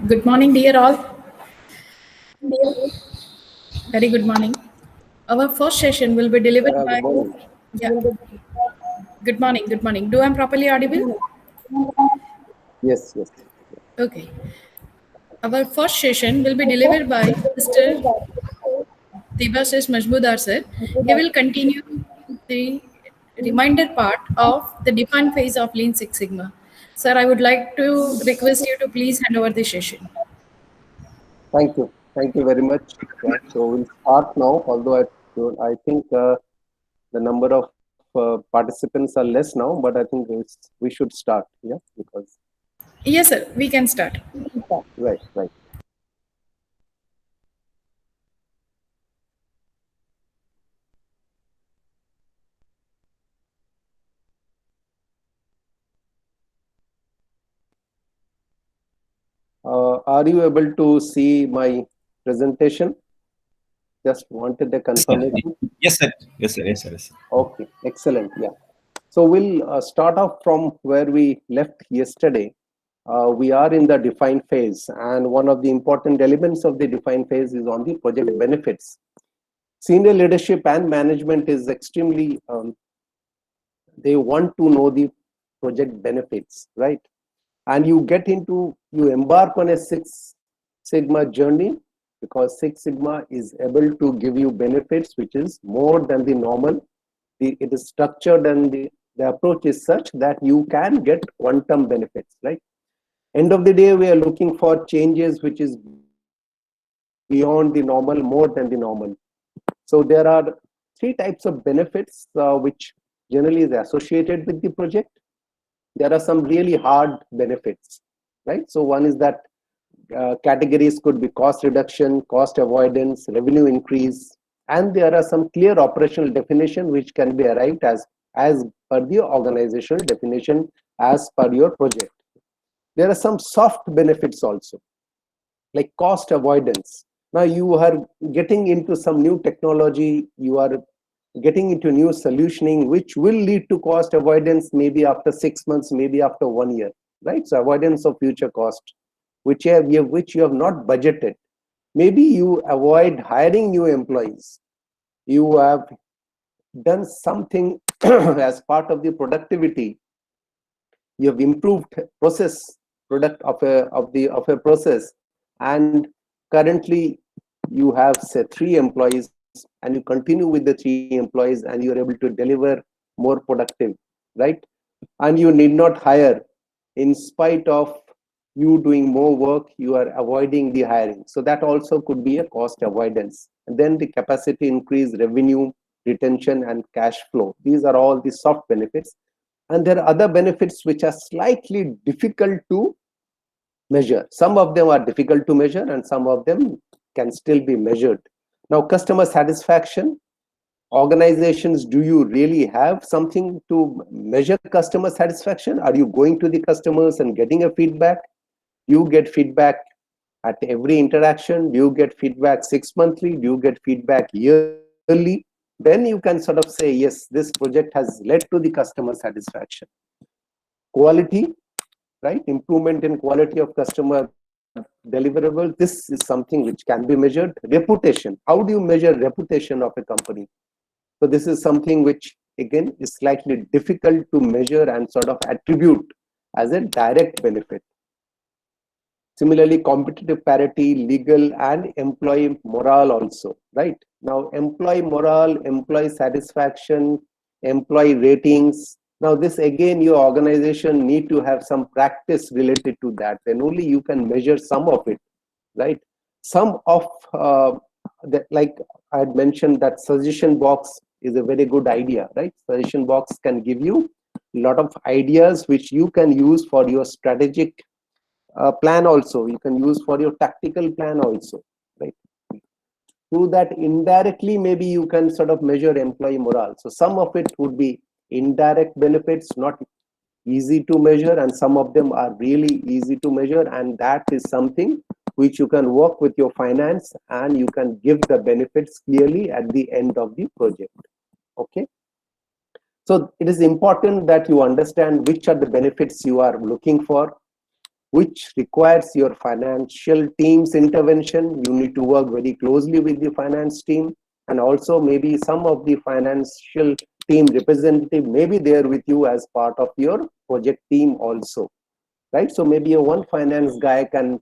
Good morning, dear all. Very good morning. Our first session will be delivered Good by. morning. Yeah. Good morning. Good morning. Do I'm properly audible? Yes, yes. Okay. Our first session will be delivered by Mr. Debashish Majmudar sir. He will continue the reminder part of the defined phase of Lean Six Sigma. Sir, I would like to request you to please hand over the session. Thank you. Thank you very much. Yeah. So we'll start now. Although I think the number of participants are less now, but I think we should start. Yeah, because Yes, sir. We can start. right, right. Are you able to see my presentation? Just wanted a Yes, sir. confirmation. Yes, sir. Yes, sir. Yes, sir. Yes, sir. Okay, excellent. Yeah. So we'll start off from where we left yesterday. We are in the define phase, and one of the important elements of the define phase is on the project benefits. Senior leadership and management is extremely, they want to know the project benefits, right? And you embark on a Six Sigma journey because Six Sigma is able to give you benefits which is more than the normal. It is structured and the approach is such that you can get quantum benefits, right? End of the day, we are looking for changes which is beyond the normal, more than the normal. So there are three types of benefits which generally is associated with the project. There are some really hard benefits, right? So one is that categories could be cost reduction, cost avoidance, revenue increase, and there are some clear operational definition which can be arrived as per the organizational definition as per your project. There are some soft benefits also, like cost avoidance. Now you are getting into some new technology, you are getting into new solutioning which will lead to cost avoidance maybe after 6 months, maybe after 1 year, right? So avoidance of future cost which you have not budgeted. Maybe you avoid hiring new employees, you have done something as part of the productivity, you have improved process product of a process, and currently you have say 3 employees and you continue with the 3 employees and you're able to deliver more productive, right? And you need not hire. In spite of you doing more work, you are avoiding the hiring, so that also could be a cost avoidance. And then the capacity increase, revenue retention and cash flow, these are all the soft benefits. And there are other benefits which are slightly difficult to measure. Some of them are difficult to measure and some of them can still be measured. Now, customer satisfaction. Organizations, do you really have something to measure customer satisfaction? Are you going to the customers and getting a feedback? You get feedback at every interaction? Do you get feedback 6 monthly? Do you get feedback yearly? Then you can sort of say, yes, this project has led to the customer satisfaction. Quality, right? Improvement in quality of customer deliverable. This is something which can be measured. Reputation. How do you measure reputation of a company? So this is something which again is slightly difficult to measure and sort of attribute as a direct benefit. Similarly, competitive parity, legal and employee morale also, right? Now, employee morale, employee satisfaction, employee ratings. Now, this again, your organization need to have some practice related to that. Then only you can measure some of it, right? Some of like I had mentioned, that suggestion box is a very good idea, right? Suggestion box can give you a lot of ideas which you can use for your strategic plan also, you can use for your tactical plan also, right? Through that, indirectly maybe you can sort of measure employee morale. So some of it would be indirect benefits, not easy to measure, and some of them are really easy to measure, and that is something which you can work with your finance and you can give the benefits clearly at the end of the project. Okay, so it is important that you understand which are the benefits you are looking for. which requires your financial team's intervention. You need to work very closely with the finance team, and also maybe some of the financial team representative may be there with you as part of your project team also, right? So maybe a one finance guy can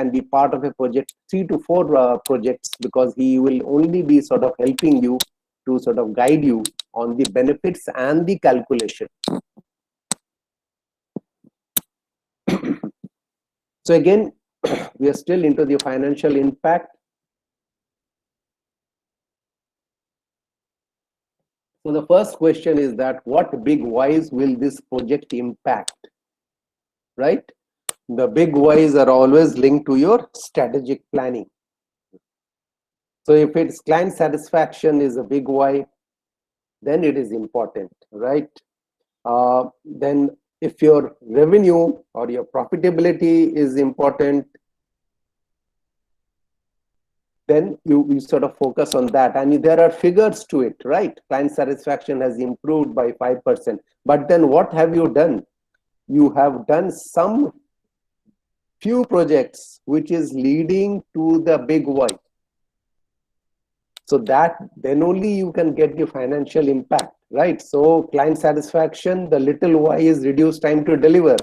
be part of a project, 3 to 4 projects, because he will only be sort of helping you to sort of guide you on the benefits and the calculation. So again, we are still into the financial impact. So the first question is that what big whys will this project impact, right? The big whys are always linked to your strategic planning. So if it's client satisfaction is a big why, then it is important, right? Then if your revenue or your profitability is important, then you sort of focus on that, and there are figures to it, right? Client satisfaction has improved by 5%, but then what have you done? You have done some few projects which is leading to the big why. So that then only you can get the financial impact, right? So client satisfaction, the little why is reduced time to deliver.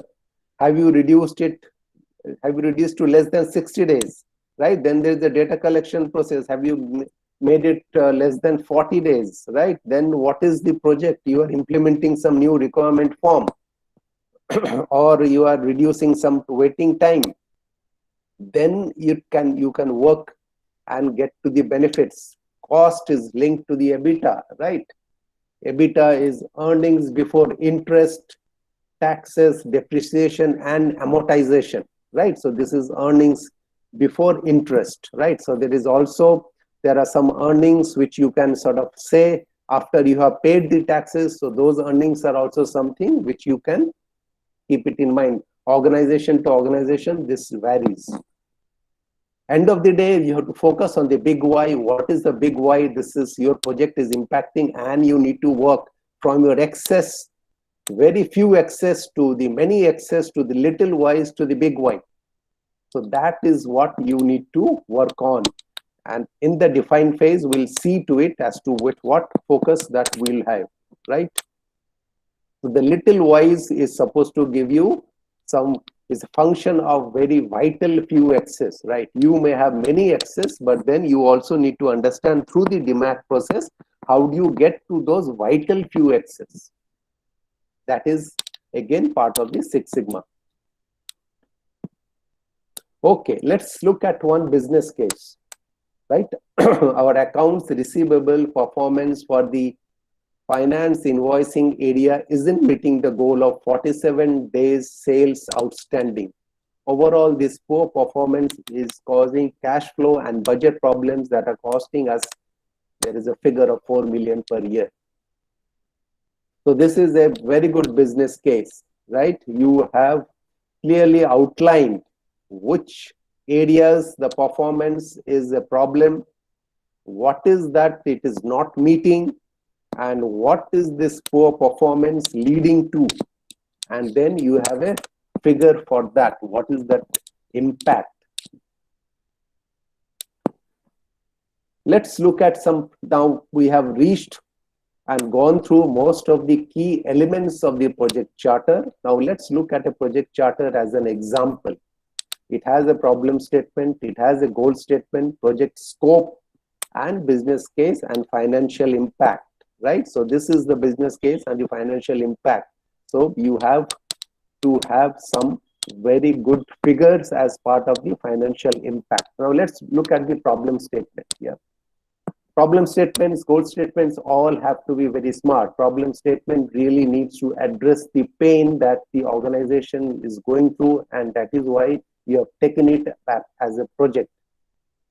Have you reduced it? Have you reduced to less than 60 days? Right? Then there's the data collection process. Have you made it less than 40 days? Right? Then what is the project? You are implementing some new requirement form or you are reducing some waiting time. Then you can work and get to the benefits. Cost is linked to the EBITDA, right? EBITDA is earnings before interest, taxes, depreciation, and amortization, right? So this is earnings before interest, right? So there are some earnings which you can sort of say after you have paid the taxes. So those earnings are also something which you can keep it in mind. Organization to organization, this varies. End of the day, you have to focus on the big why. What is the big why? This is your project is impacting, and you need to work from your excess, very few excess to the many excess to the little whys to the big why. So that is what you need to work on. And in the define phase, we'll see to it as to what focus that we'll have, right? So the little whys is supposed to give you is a function of very vital few excess, right? You may have many excess, but then you also need to understand through the DMAT process, how do you get to those vital few excess? That is again part of the Six Sigma. Okay, let's look at one business case, right? Our accounts receivable performance for the finance invoicing area isn't meeting the goal of 47 days sales outstanding. Overall, this poor performance is causing cash flow and budget problems that are costing us, there is a figure of 4 million per year. So this is a very good business case, right? You have clearly outlined which areas the performance is a problem, what is that it is not meeting, and what is this poor performance leading to, and then you have a figure for that. What is that impact? Let's look at some. Now we have reached and gone through most of the key elements of the project charter. Now let's look at a project charter as an example. It has a problem statement, it has a goal statement, project scope, and business case and financial impact, right? So this is the business case and the financial impact. So you have to have some very good figures as part of the financial impact. Now let's look at the problem statement here. Problem statements, goal statements, all have to be very smart. Problem statement really needs to address the pain that the organization is going through, and that is why you have taken it as a project.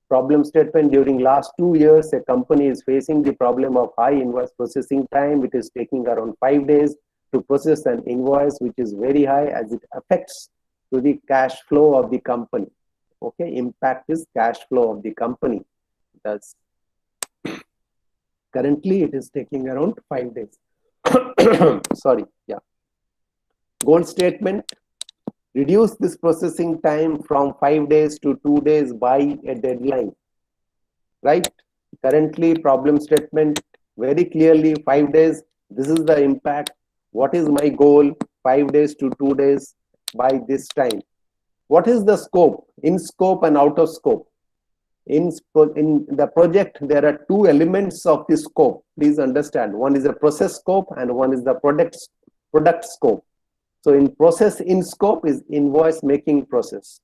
Problem statement: during last 2 years, a company is facing the problem of high invoice processing time. It is taking around 5 days to process an invoice, which is very high as it affects to the cash flow of the company. Okay, impact is cash flow of the company. That's currently it is taking around 5 days. Sorry, yeah. Goal statement: reduce this processing time from 5 days to 2 days by a deadline, right? Currently, problem statement very clearly 5 days. This is the impact. What is my goal? 5 days to 2 days by this time. What is the scope? In scope and out of scope. In the project, there are two elements of the scope. Please understand. One is a process scope and one is the product scope. So in process in scope is invoice making process.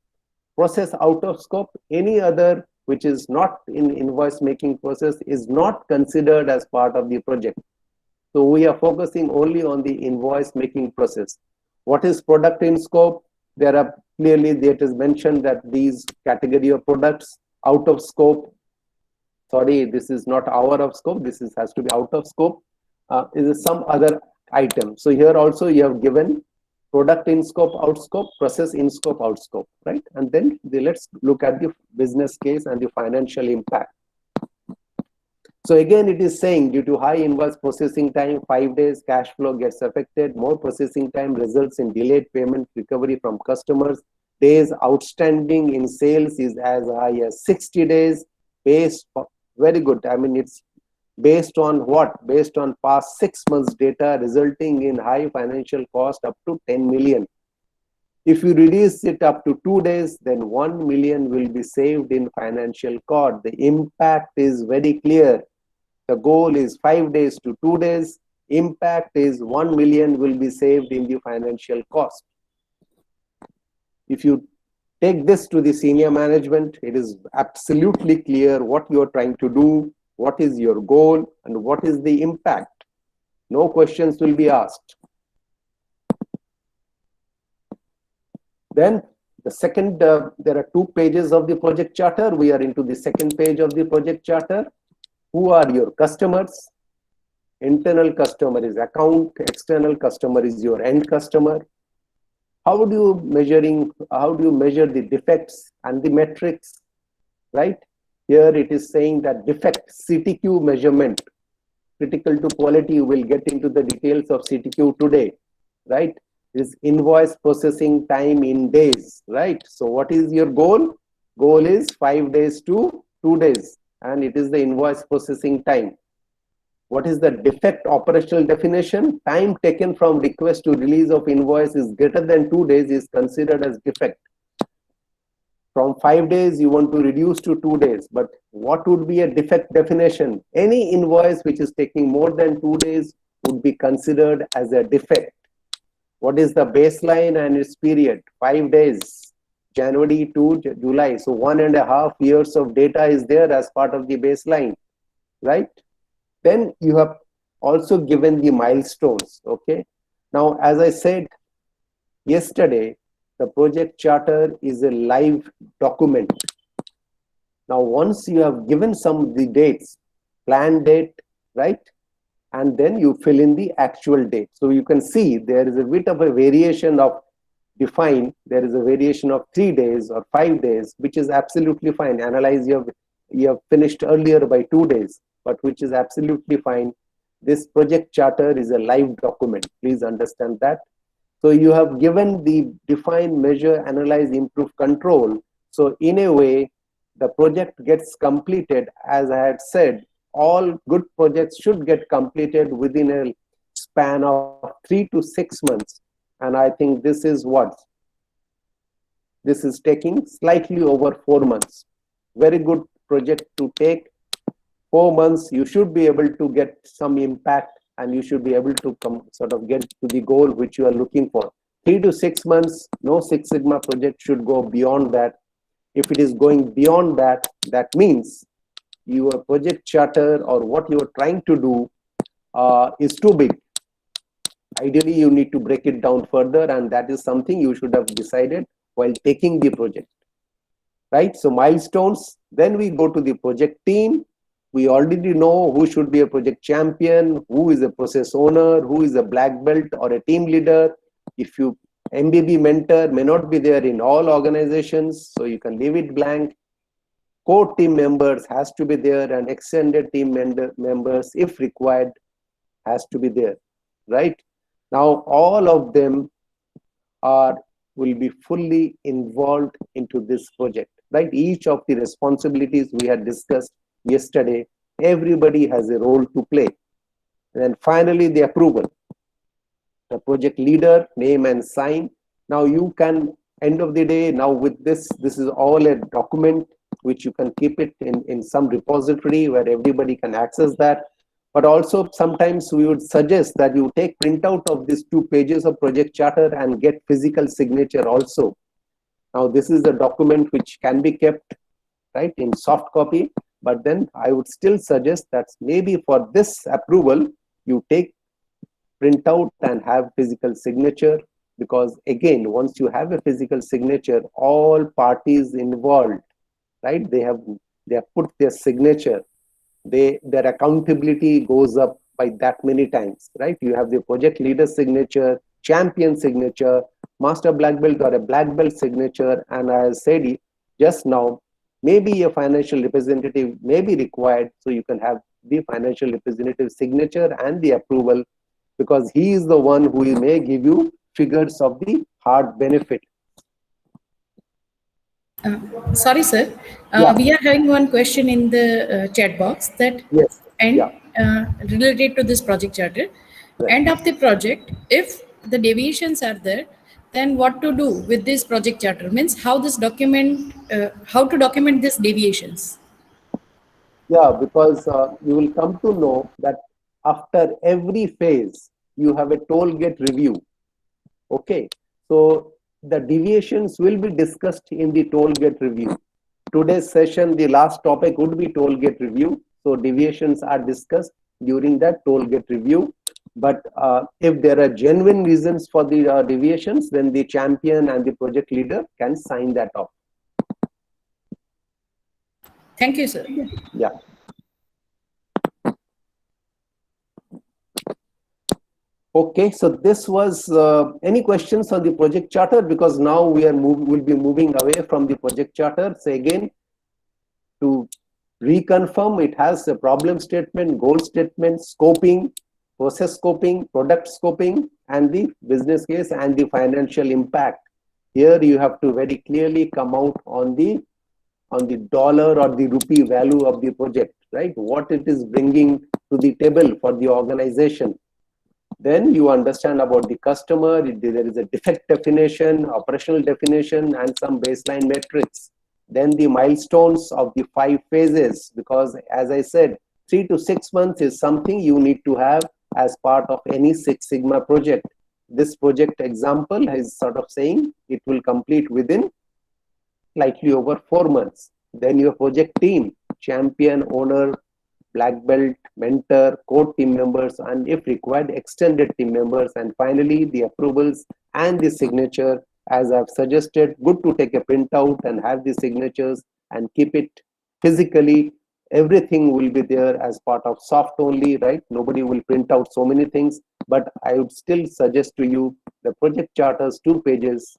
Process out of scope, any other which is not in invoice making process is not considered as part of the project. So we are focusing only on the invoice making process. What is product in scope? There are clearly, it is mentioned that these category of products out of scope, sorry, this is not out of scope, this has to be out of scope, is some other item. So here also you have given product in scope, out scope, process in scope, out scope, right? And then let's look at the business case and the financial impact. So again, it is saying due to high invoice processing time, 5 days, cash flow gets affected. More processing time results in delayed payment recovery from customers. Days outstanding in sales is as high as 60 days. Based on, very good. I mean, it's based on what? Based on past 6 months data, resulting in high financial cost up to 10 million. If you reduce it up to 2 days, then 1 million will be saved in financial cost. The impact is very clear. The goal is 5 days to 2 days. Impact is 1 million will be saved in the financial cost. If you take this to the senior management, it is absolutely clear what you are trying to do, what is your goal, and what is the impact. No questions will be asked. Then the second, there are 2 pages of the project charter. We are into the second page of the project charter. Who are your customers? Internal customer is account, external customer is your end customer. How do you measure the defects and the metrics, right? Here it is saying that defect CTQ measurement, critical to quality. You will get into the details of CTQ today, right? Is invoice processing time in days, right? So what is your goal? Goal is 5 days to 2 days, and it is the invoice processing time. What is the defect operational definition? Time taken from request to release of invoice is greater than 2 days is considered as defect. From 5 days, you want to reduce to 2 days. But what would be a defect definition? Any invoice which is taking more than 2 days would be considered as a defect. What is the baseline and its period? 5 days, January to July. So 1.5 years of data is there as part of the baseline, right? Then you have also given the milestones, okay? Now, as I said yesterday, the project charter is a live document. Now, once you have given some of the dates, plan date, right? And then you fill in the actual date. So you can see there is a bit of a variation of define. There is a variation of 3 days or 5 days, which is absolutely fine. Analyze you have finished earlier by 2 days, but which is absolutely fine. This project charter is a live document. Please understand that. So you have given the define, measure, analyze, improve, control. So in a way, the project gets completed. As I had said, all good projects should get completed within a span of 3 to 6 months. And I think this is what? This is taking slightly over 4 months. Very good project to take. 4 months, you should be able to get some impact, and you should be able to sort of get to the goal which you are looking for. 3 to 6 months, no Six Sigma project should go beyond that. If it is going beyond that, that means your project charter or what you are trying to do is too big. Ideally, you need to break it down further, and that is something you should have decided while taking the project, right? So milestones, then we go to the project team. We already know who should be a project champion, who is a process owner, who is a black belt or a team leader. If you MBB mentor may not be there in all organizations, so you can leave it blank. Core team members has to be there, and extended team members, if required, has to be there, right? Now, all of them are will be fully involved into this project, right? Each of the responsibilities we had discussed yesterday, everybody has a role to play. And then finally, the approval. The project leader, name and sign. Now you can, end of the day, now with this is all a document which you can keep it in some repository where everybody can access that. But also sometimes we would suggest that you take printout of these 2 pages of project charter and get physical signature also. Now this is a document which can be kept, right, in soft copy, but then I would still suggest that maybe for this approval, you take printout and have physical signature, because again, once you have a physical signature, all parties involved, right, they have put their signature, their accountability goes up by that many times, right? You have the project leader signature, champion signature, master black belt or a black belt signature, and I said just now, maybe a financial representative may be required, so you can have the financial representative signature and the approval, because he is the one who may give you figures of the hard benefit. Sorry, sir. Yeah. We are having one question in the chat box that, Yes. and Yeah. related to this project charter, Right. end of the project, if the deviations are there, then what to do with this project charter? Means how this document, how to document these deviations? Yeah, because you will come to know that after every phase, you have a toll gate review. Okay, so the deviations will be discussed in the toll gate review. Today's session, the last topic would be toll gate review. So deviations are discussed during that toll gate review. But if there are genuine reasons for the deviations, then the champion and the project leader can sign that off. Thank you, sir. Yeah. Okay, so this was any questions on the project charter, because now we'll be moving away from the project charter. So again, to reconfirm, it has a problem statement, goal statement, scoping, process scoping, product scoping, and the business case and the financial impact. Here you have to very clearly come out on the dollar or the rupee value of the project, right? What it is bringing to the table for the organization. Then you understand about the customer, there is a defect definition, operational definition, and some baseline metrics. Then the milestones of the 5 phases, because as I said, 3 to 6 months is something you need to have as part of any Six Sigma project. This project example is sort of saying it will complete within likely over 4 months. Then your project team, champion, owner, black belt, mentor, core team members, and if required, extended team members. And finally, the approvals and the signature. As I've suggested, good to take a printout and have the signatures and keep it physically. Everything will be there as part of soft only, right? Nobody will print out so many things, but I would still suggest to you the project charters, 2 pages.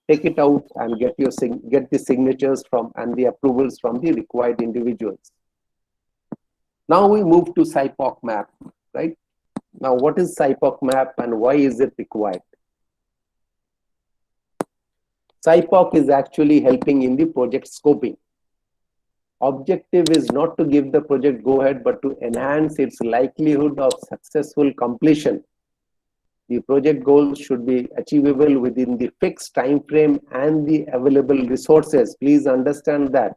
Take it out and get the signatures from and the approvals from the required individuals. Now we move to SIPOC map, right? Now what is SIPOC map and why is it required? SIPOC is actually helping in the project scoping. Objective is not to give the project go ahead, but to enhance its likelihood of successful completion. The project goals should be achievable within the fixed time frame and the available resources. Please understand that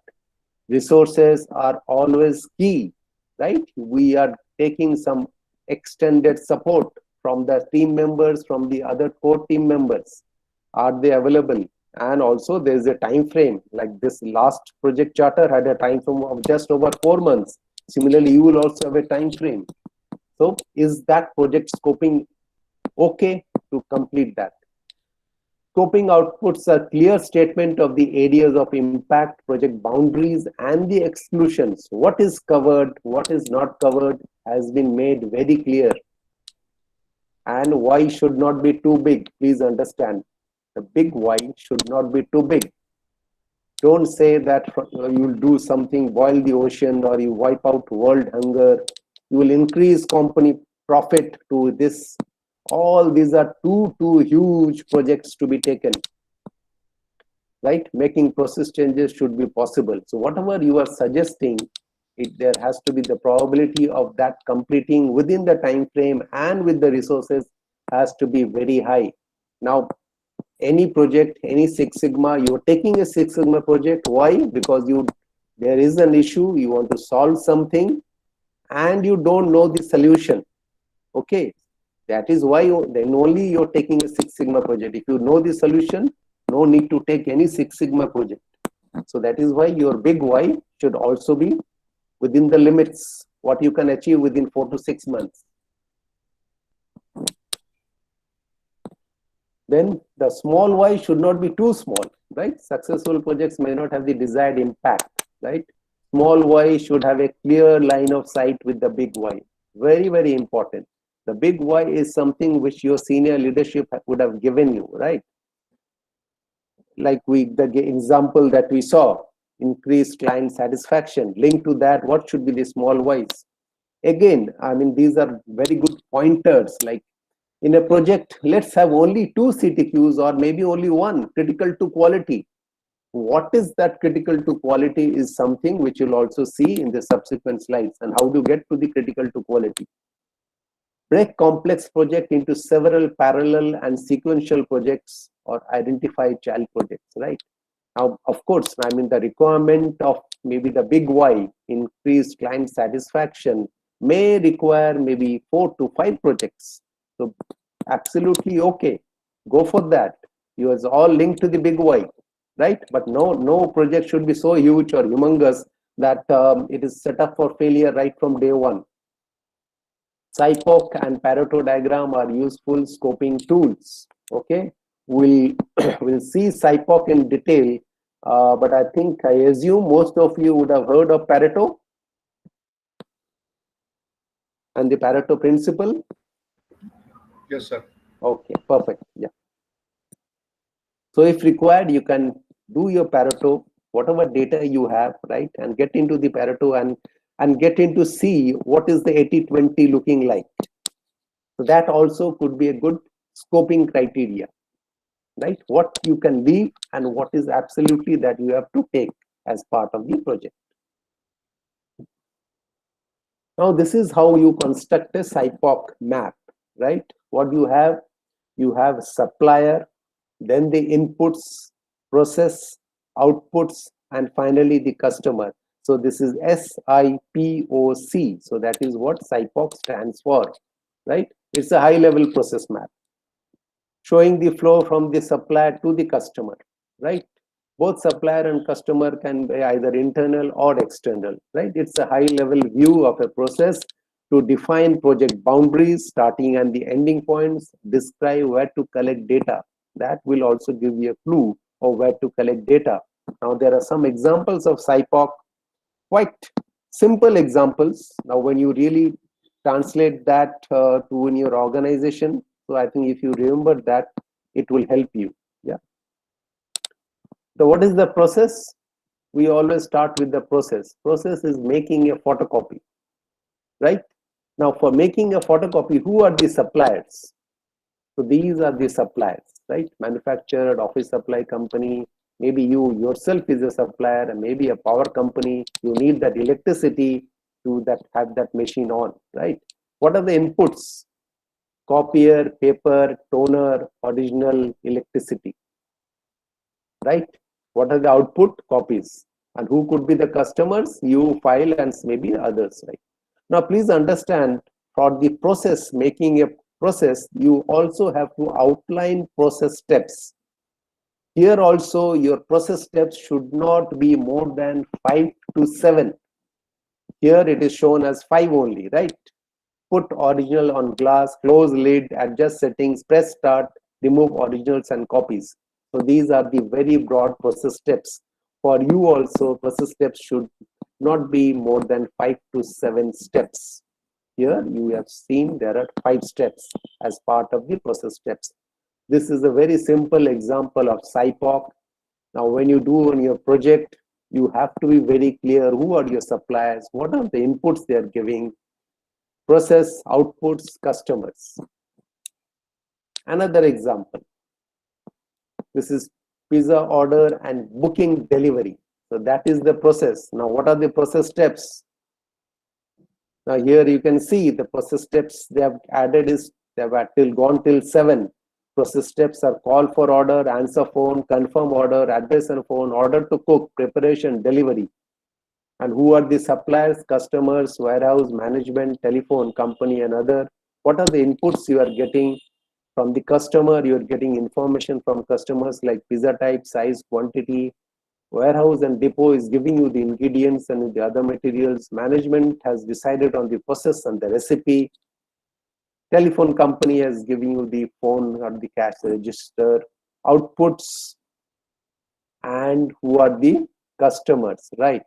resources are always key, right? We are taking some extended support from the team members, from the other core team members. Are they available? And also there's a time frame, like this last project charter had a time frame of just over 4 months. Similarly, you will also have a time frame. So is that project scoping okay to complete that? Scoping outputs a clear statement of the areas of impact, project boundaries, and the exclusions. What is covered, what is not covered has been made very clear. And why should not be too big. Please understand, the big why should not be too big. Don't say that you'll do something, boil the ocean, or you wipe out world hunger. You will increase company profit to this. All these are too huge projects to be taken. right? Making process changes should be possible. So whatever you are suggesting, there has to be the probability of that completing within the time frame and with the resources has to be very high. Now, any project, any Six Sigma, you're taking a Six Sigma project. Why? Because there is an issue, you want to solve something, and you don't know the solution. Okay, that is why then only you're taking a Six Sigma project. If you know the solution, no need to take any Six Sigma project. So that is why your big why should also be within the limits, what you can achieve within 4 to 6 months. Then the small y should not be too small, right? Successful projects may not have the desired impact, right? Small y should have a clear line of sight with the big Y. Very, very important. The big Y is something which your senior leadership would have given you, right? Like the example that we saw, increased client satisfaction. Linked to that, what should be the small Ys? Again, I mean, these are very good pointers. Like in a project, let's have only 2 CTQs or maybe only 1 critical to quality. What is that critical to quality is something which you'll also see in the subsequent slides, and how to get to the critical to quality. Break complex project into several parallel and sequential projects or identify child projects, right? Now, of course, I mean, the requirement of maybe the big Y, increased client satisfaction, may require maybe 4 to 5 projects. So absolutely okay, go for that. You are all linked to the big Y, right? But no project should be so huge or humongous that it is set up for failure right from day one. SIPOC and Pareto diagram are useful scoping tools. Okay, we'll see SIPOC in detail, but I assume most of you would have heard of Pareto and the Pareto principle. Yes, sir. Okay, perfect. Yeah. So if required, you can do your Pareto, whatever data you have, right, and get into the Pareto and get into see what is the 80-20 looking like. So that also could be a good scoping criteria, right? What you can leave and what is absolutely that you have to take as part of the project. Now, this is how you construct a SIPOC map, right? What you have supplier, then the inputs, process, outputs, and finally the customer. So this is SIPOC. So that is what SIPOC stands for, right? It's a high-level process map showing the flow from the supplier to the customer, right? Both supplier and customer can be either internal or external, right? It's a high-level view of a process to define project boundaries, starting and the ending points, describe where to collect data. That will also give you a clue of where to collect data. Now, there are some examples of SIPOC, quite simple examples. Now, when you really translate that to in your organization, so I think if you remember that, it will help you. Yeah. So what is the process? We always start with the process. Process is making a photocopy, right? Now, for making a photocopy, who are the suppliers? So these are the suppliers, right? Manufacturer, office supply company, maybe you yourself is a supplier, and maybe a power company. You need that electricity to have that machine on, right? What are the inputs? Copier, paper, toner, original, electricity, right? What are the output? Copies. And who could be the customers? You, file, and maybe others, right? Now, please understand, for the process, making a process, you also have to outline process steps. Here also, your process steps should not be more than 5 to 7. Here it is shown as 5 only, right? Put original on glass, close lid, adjust settings, press start, remove originals and copies. So these are the very broad process steps. For you also, process steps should not be more than 5 to 7 steps. Here you have seen there are 5 steps as part of the process steps. This is a very simple example of SIPOC. Now, when you do on your project, you have to be very clear who are your suppliers, what are the inputs they are giving, process, outputs, customers. Another example. This is pizza order and booking delivery. So that is the process. Now, what are the process steps? Now here you can see the process steps they have added is they have gone till 7. Process steps are call for order, answer phone, confirm order, address and phone, order to cook, preparation, delivery. And who are the suppliers, customers, warehouse, management, telephone company and other. What are the inputs you are getting from the customer? You are getting information from customers like pizza type, size, quantity. Warehouse and depot is giving you the ingredients and the other materials. Management has decided on the process and the recipe. Telephone company has given you the phone or the cash register. Outputs and who are the customers, right?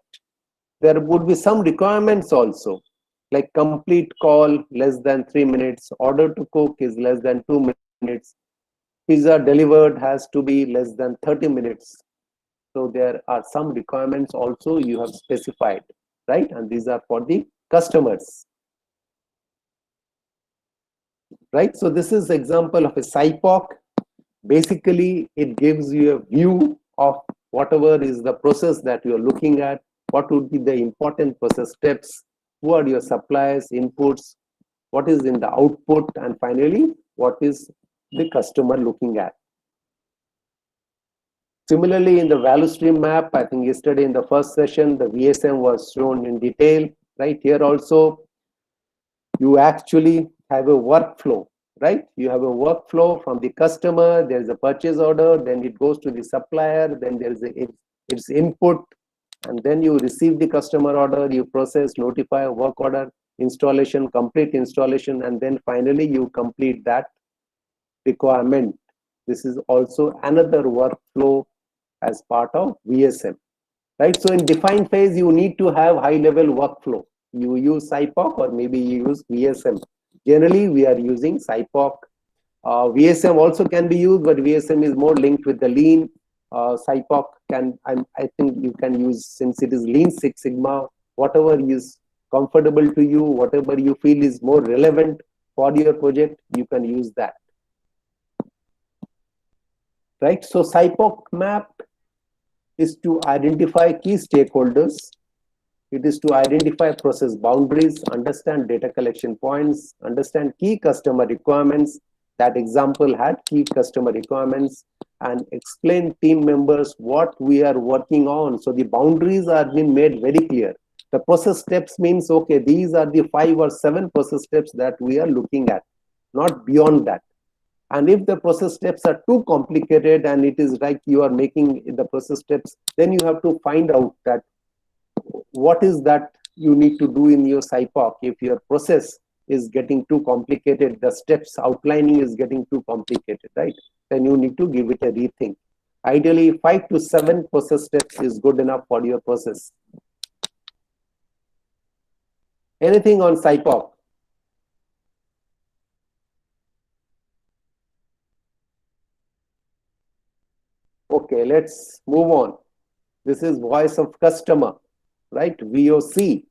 There would be some requirements also, like complete call less than 3 minutes, order to cook is less than 2 minutes, pizza delivered has to be less than 30 minutes. So there are some requirements also you have specified, right? And these are for the customers, right? So this is example of a SIPOC. Basically, it gives you a view of whatever is the process that you are looking at, what would be the important process steps, who are your suppliers, inputs, what is in the output, and finally, what is the customer looking at. Similarly, in the value stream map, I think yesterday in the first session, the VSM was shown in detail. Right here also, you actually have a workflow, right? You have a workflow from the customer, there's a purchase order, then it goes to the supplier, then there's its input, and then you receive the customer order, you process, notify, work order, installation, complete installation, and then finally you complete that requirement. This is also another workflow as part of VSM, right? So in defined phase, you need to have high level workflow. You use SIPOC or maybe you use VSM. Generally, we are using SIPOC. VSM also can be used, but VSM is more linked with the lean. SIPOC can, I think you can use, since it is Lean Six Sigma, whatever is comfortable to you, whatever you feel is more relevant for your project, you can use that. Right? So SIPOC map is to identify key stakeholders. It is to identify process boundaries, understand data collection points, understand key customer requirements. That example had key customer requirements, and explain team members what we are working on. So the boundaries are being made very clear. The process steps means, okay, these are the 5 or 7 process steps that we are looking at, not beyond that. And if the process steps are too complicated and it is like you are making the process steps, then you have to find out that what is that you need to do in your SIPOC. If your process is getting too complicated, the steps outlining is getting too complicated, right? Then you need to give it a rethink. Ideally, 5 to 7 process steps is good enough for your process. Anything on SIPOC? Okay, let's move on. This is voice of customer, right? VOC,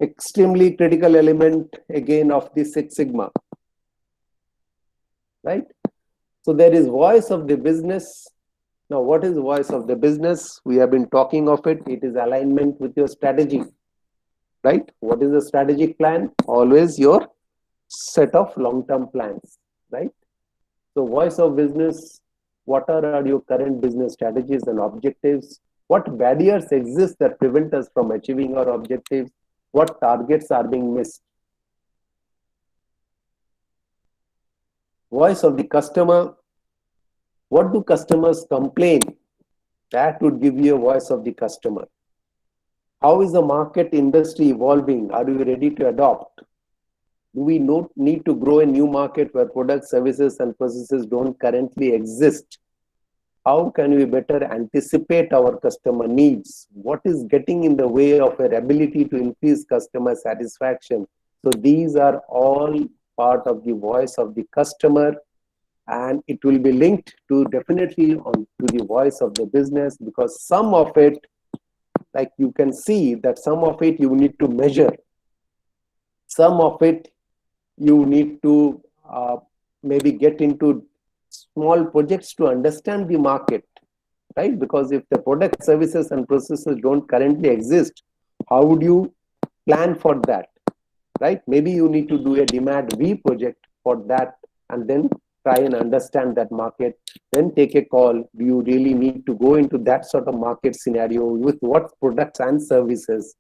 extremely critical element again of the Six Sigma, right? So there is voice of the business. Now, what is voice of the business? We have been talking of it. It is alignment with your strategy, right? What is the strategic plan? Always your set of long-term plans, right? So voice of business, what are your current business strategies and objectives? What barriers exist that prevent us from achieving our objectives? What targets are being missed? Voice of the customer, what do customers complain? That would give you a voice of the customer. How is the market industry evolving? Are we ready to adopt? Do we need to grow a new market where products, services, and processes don't currently exist? How can we better anticipate our customer needs? What is getting in the way of our ability to increase customer satisfaction? So these are all part of the voice of the customer, and it will be linked to definitely to the voice of the business, because some of it, like you can see that some of it you need to measure. Some of it you need to maybe get into small projects to understand the market. right? Because if the product, services, and processes don't currently exist, how would you plan for that, right? Maybe you need to do a demand V project for that and then try and understand that market, then take a call. Do you really need to go into that sort of market scenario with what products and services?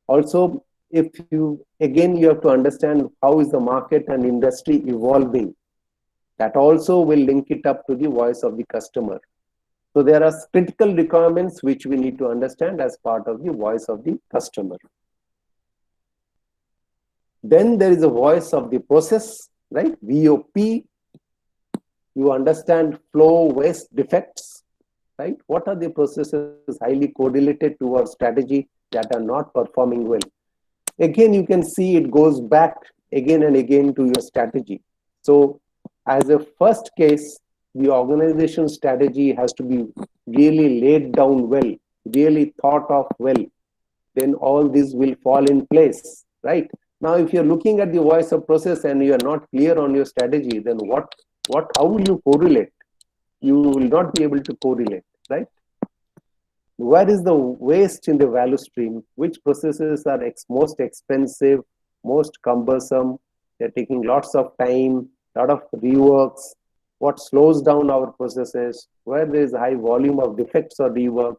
Also, if you, again, you have to understand how is the market and industry evolving. That also will link it up to the voice of the customer. So there are critical requirements which we need to understand as part of the voice of the customer. Then there is a voice of the process, right? VOP. You understand flow, waste, defects, right? What are the processes highly correlated to our strategy that are not performing well? Again, you can see it goes back again and again to your strategy. So as a first case, the organization strategy has to be really laid down well, really thought of well. Then all this will fall in place, right? Now, if you're looking at the voice of process and you are not clear on your strategy, then how will you correlate? You will not be able to correlate, right? Where is the waste in the value stream? Which processes are most expensive, most cumbersome? They're taking lots of time, lot of reworks. What slows down our processes? Where there is high volume of defects or rework?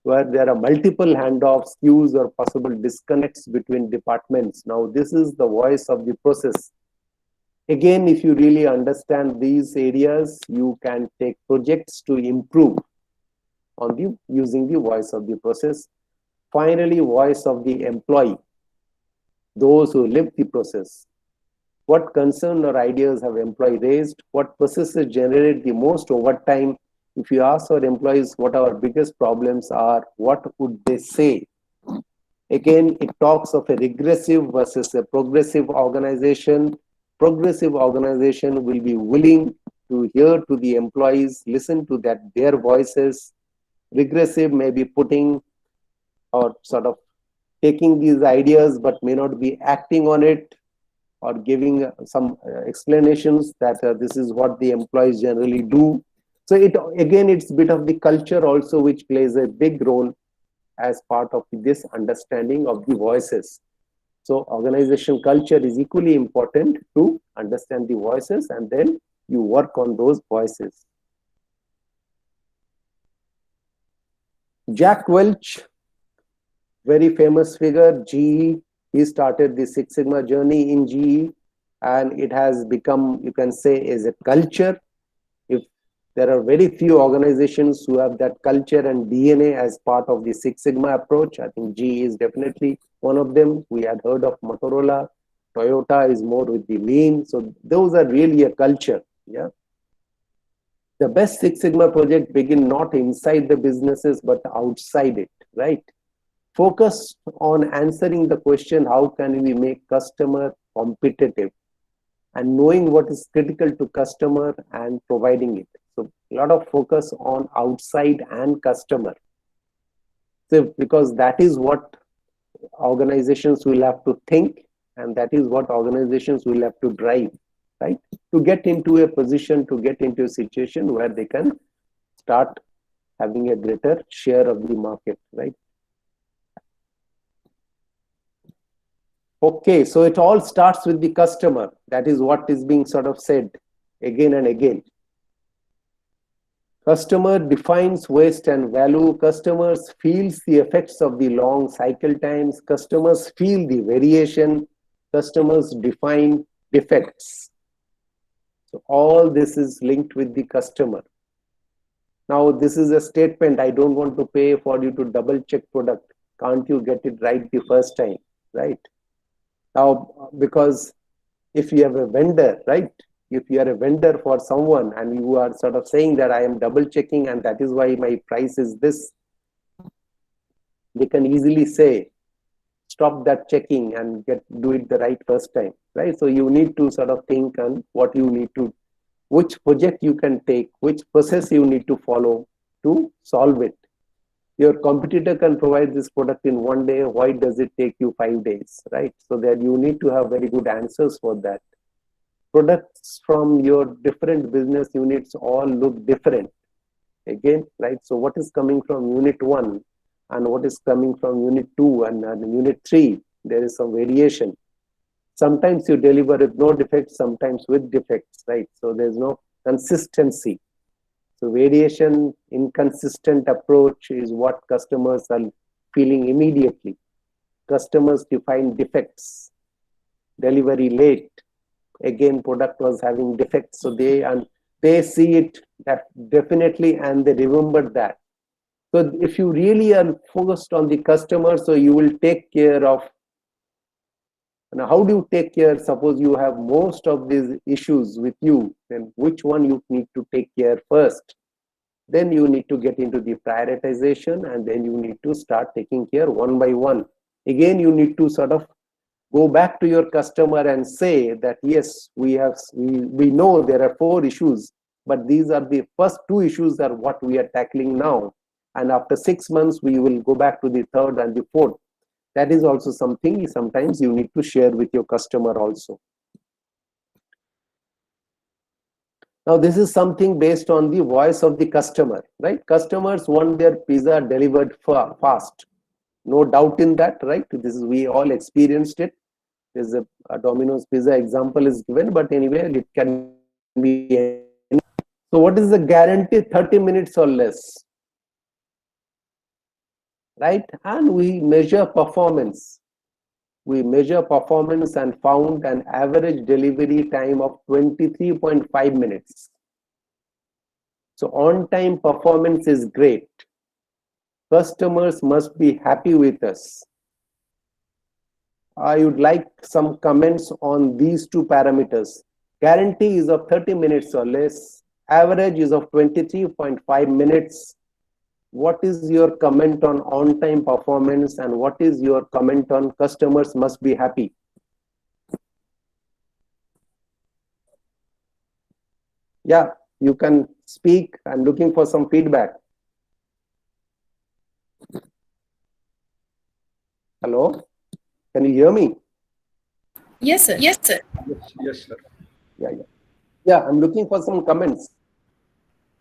Where there are multiple handoffs, queues, or possible disconnects between departments. Now, this is the voice of the process. Again, if you really understand these areas, you can take projects to improve on the using the voice of the process. Finally, voice of the employee, those who live the process. What concern or ideas have employee raised? What processes generate the most overtime? If you ask our employees what our biggest problems are, what would they say? Again, it talks of a regressive versus a progressive organization. Progressive organization will be willing to hear to the employees, listen to their voices. Regressive may be putting or sort of taking these ideas but may not be acting on it, or giving some explanations that this is what the employees generally do. So it's a bit of the culture also which plays a big role as part of this understanding of the voices. So organization culture is equally important to understand the voices, and then you work on those voices. Jack Welch, very famous figure, GE. He started the Six Sigma journey in GE, and it has become, you can say, is a culture. If there are very few organizations who have that culture and DNA as part of the Six Sigma approach, I think GE is definitely one of them. We had heard of Motorola. Toyota is more with the lean. So those are really a culture. Yeah. The best Six Sigma project begin not inside the businesses, but outside it, right? Focus on answering the question, how can we make customer competitive, and knowing what is critical to customer and providing it. So a lot of focus on outside and customer. So because that is what organizations will have to think, and that is what organizations will have to drive, right? To get into a position, to get into a situation where they can start having a greater share of the market, right? Okay, so it all starts with the customer. That is what is being sort of said again and again. Customer defines waste and value. Customers feels the effects of the long cycle times. Customers feel the variation. Customers define defects. So all this is linked with the customer. Now, this is a statement. I don't want to pay for you to double check product. Can't you get it right the first time, right? Now, because if you have a vendor, right? If you are a vendor for someone and you are sort of saying that I am double checking and that is why my price is this, they can easily say, stop that checking and do it the right first time, right? So you need to sort of think on what you need to, which project you can take, which process you need to follow to solve it. Your competitor can provide this product in 1 day. Why does it take you 5 days, right? So that you need to have very good answers for that. Products from your different business units all look different. again, right? So what is coming from unit 1 and what is coming from unit 2 and unit 3, there is some variation. Sometimes you deliver with no defects, sometimes with defects, right? So there's no consistency. So variation, inconsistent approach is what customers are feeling immediately. Customers define defects, delivery late. Again, product was having defects, so they see it definitely and they remember that. So if you really are focused on the customer, so you will take care of. Now, how do you take care? Suppose you have most of these issues with you, then which one you need to take care first? Then you need to get into the prioritization, and then you need to start taking care one by one. Again, you need to sort of go back to your customer and say that yes, we know there are 4 issues, but these are the first 2 issues are what we are tackling now, and after 6 months we will go back to the 3rd and the 4th. That is also something sometimes you need to share with your customer also. Now this is something based on the voice of the customer, right? Customers want their pizza delivered fast. No doubt in that, right? This is, we all experienced it. There's a Domino's pizza example is given, but anyway, it can be any. So what is the guarantee? 30 minutes or less, right? And we measure performance. We measure performance and found an average delivery time of 23.5 minutes. So on-time performance is great. Customers must be happy with us. I would like some comments on these 2 parameters. Guarantee is of 30 minutes or less. Average is of 23.5 minutes. What is your comment on on-time performance, and what is your comment on customers must be happy? Yeah, you can speak. I'm looking for some feedback. Hello, can you hear me? Yes, sir. Yes, sir. Yes, sir. Yeah, I'm looking for some comments.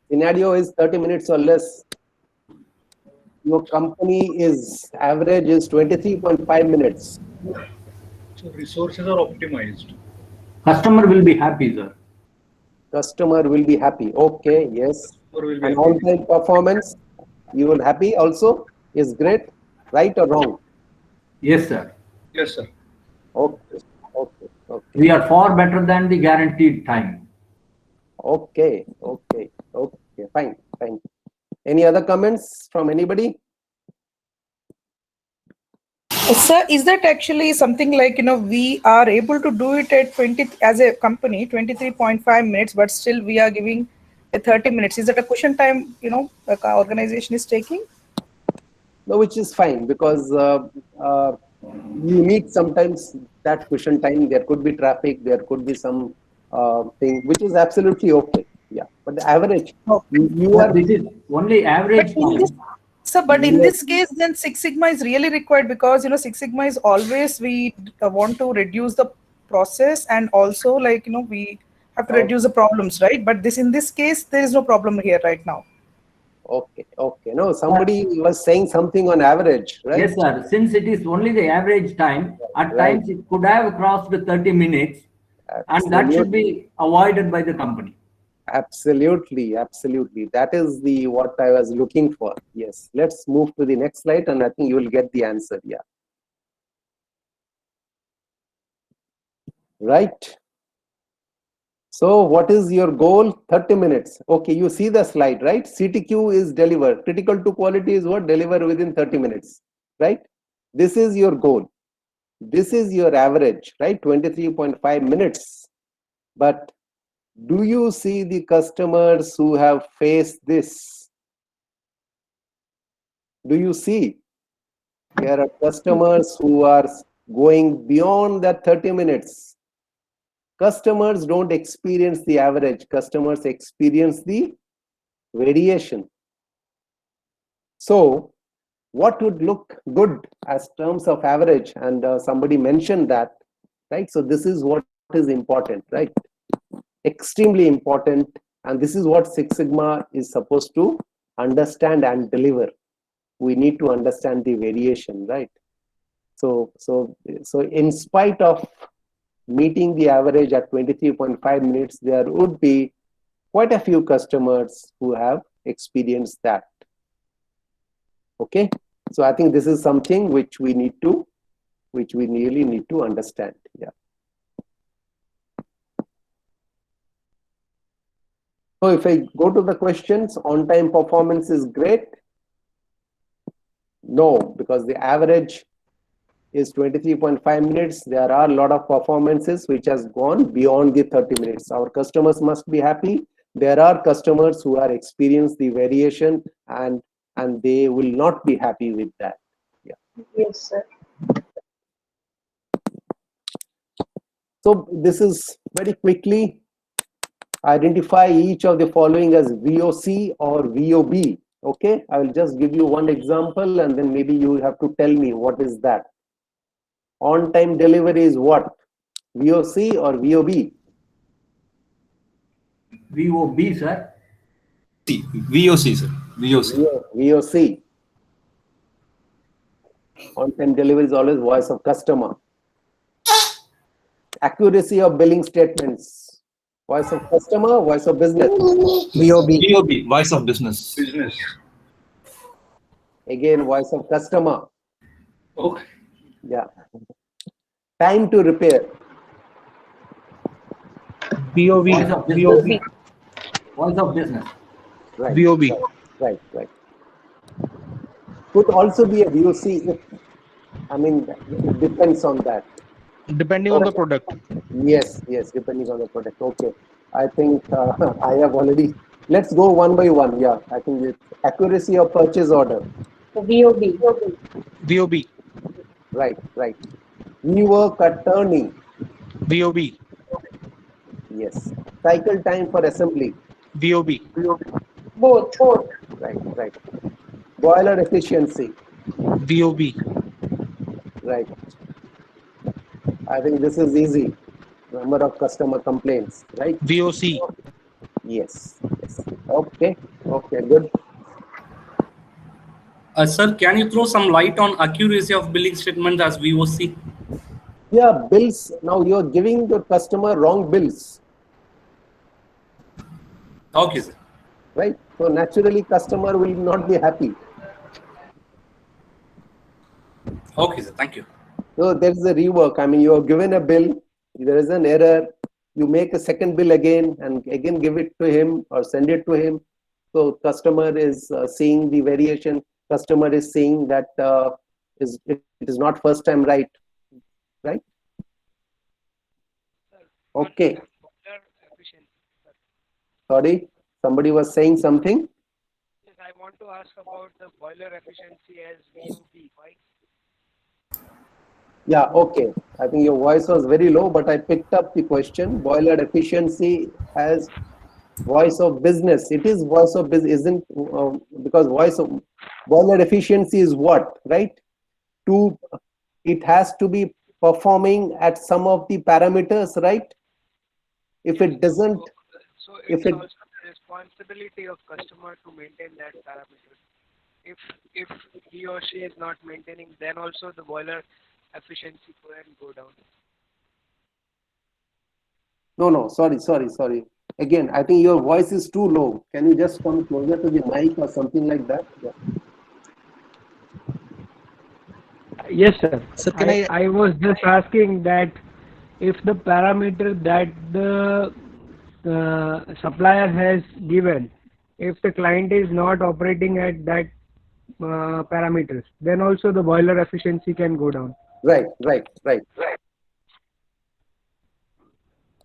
Scenario is 30 minutes or less. Your company is average is 23.5 minutes. So resources are optimized. Customer will be happy, sir. Customer will be happy. Okay, yes. And on-time performance, you will happy also is great, right or wrong? Yes, sir. Yes, sir. Okay. We are far better than the guaranteed time. Okay. Fine. Any other comments from anybody? Sir, is that actually something like, we are able to do it at 20 as a company, 23.5 minutes, but still we are giving a 30 minutes. Is that a cushion time, like our organization is taking? No, which is fine, because you need sometimes that cushion time. There could be traffic, there could be some thing, which is absolutely okay. Yeah, but the average, you are. This is only average time. But in this case, then Six Sigma is really required, because Six Sigma is always we want to reduce the process, and also we have to reduce the problems, right? But in this case, there is no problem here right now. Okay. No, somebody was saying something on average, right? Yes, sir. Since it is only the average time, at times it could have crossed the 30 minutes, and that should be avoided by the company. Absolutely. That is what I was looking for. Yes. Let's move to the next slide, and I think you will get the answer. Yeah. Right. So what is your goal? 30 minutes. Okay, you see the slide, right? CTQ is deliver. Critical to quality is what? Deliver within 30 minutes, right? This is your goal. This is your average, right? 23.5 minutes. But do you see the customers who have faced this? Do you see? There are customers who are going beyond that 30 minutes. Customers don't experience the average. Customers experience the variation. So what would look good as terms of average? And somebody mentioned that, right? So this is what is important, right? Extremely important. And this is what Six Sigma is supposed to understand and deliver, we need to understand the variation, right? So in spite of meeting the average at 23.5 minutes, there would be quite a few customers who have experienced that. Okay, so I think this is something which we really need to understand. Yeah. So if I go to the questions, on-time performance is great. No, because the average is 23.5 minutes. There are a lot of performances which has gone beyond the 30 minutes. Our customers must be happy. There are customers who are experienced the variation and they will not be happy with that. Yeah. Yes, sir. So this is very quickly identify each of the following as VOC or VOB. Okay, I will just give you one example and then maybe you have to tell me what is that. On-time delivery is what? VOC or VOB? VOB, sir. VOC, sir. VOC. VOC. On-time delivery is always voice of customer. Accuracy of billing statements. Voice of customer, voice of business. VOB. VOB, voice of business. Business. Again, voice of customer. Okay. Yeah. Time to repair. Voice VOB. of business. VOB. Voice of business. Right. VOB. Right. Could also be a VOC if, I mean, it depends on that. Depending on the product. Yes, depending on the product. Okay. I think I have already. Let's go one by one. Yeah, I think it's accuracy of purchase order. VOB. VOB. Right. Rework attorney. VOB. Yes. Cycle time for assembly. VOB. Both. Right. Boiler efficiency. VOB. Right. I think this is easy. Number of customer complaints. Right. VOC. Yes. Okay. Good. Sir, can you throw some light on accuracy of billing statements as VOC? Yeah, bills. Now you are giving the customer wrong bills. Okay, sir. Right. So naturally, customer will not be happy. Okay, sir. Thank you. So there is a rework. I mean, you are given a bill, there is an error, you make a second bill again and again give it to him or send it to him. So customer is seeing the variation. Customer is seeing that it is not first time right. Okay. Sorry, somebody was saying something. Yes, I want to ask about the boiler efficiency as VOB, right? Yeah, okay. I think your voice was very low, but I picked up the question. Boiler efficiency as voice of business. It is voice of business, isn't because voice of boiler efficiency is what, right? It has to be performing at some of the parameters, right? If it doesn't, So it's also the responsibility of customer to maintain that parameter. If he or she is not maintaining, then also the boiler efficiency can go down. No, sorry. Again, I think your voice is too low. Can you just come closer to the mic or something like that? Yeah. Yes, sir. Sir, I was just asking that if the parameter that the supplier has given, if the client is not operating at that parameters, then also the boiler efficiency can go down. Right.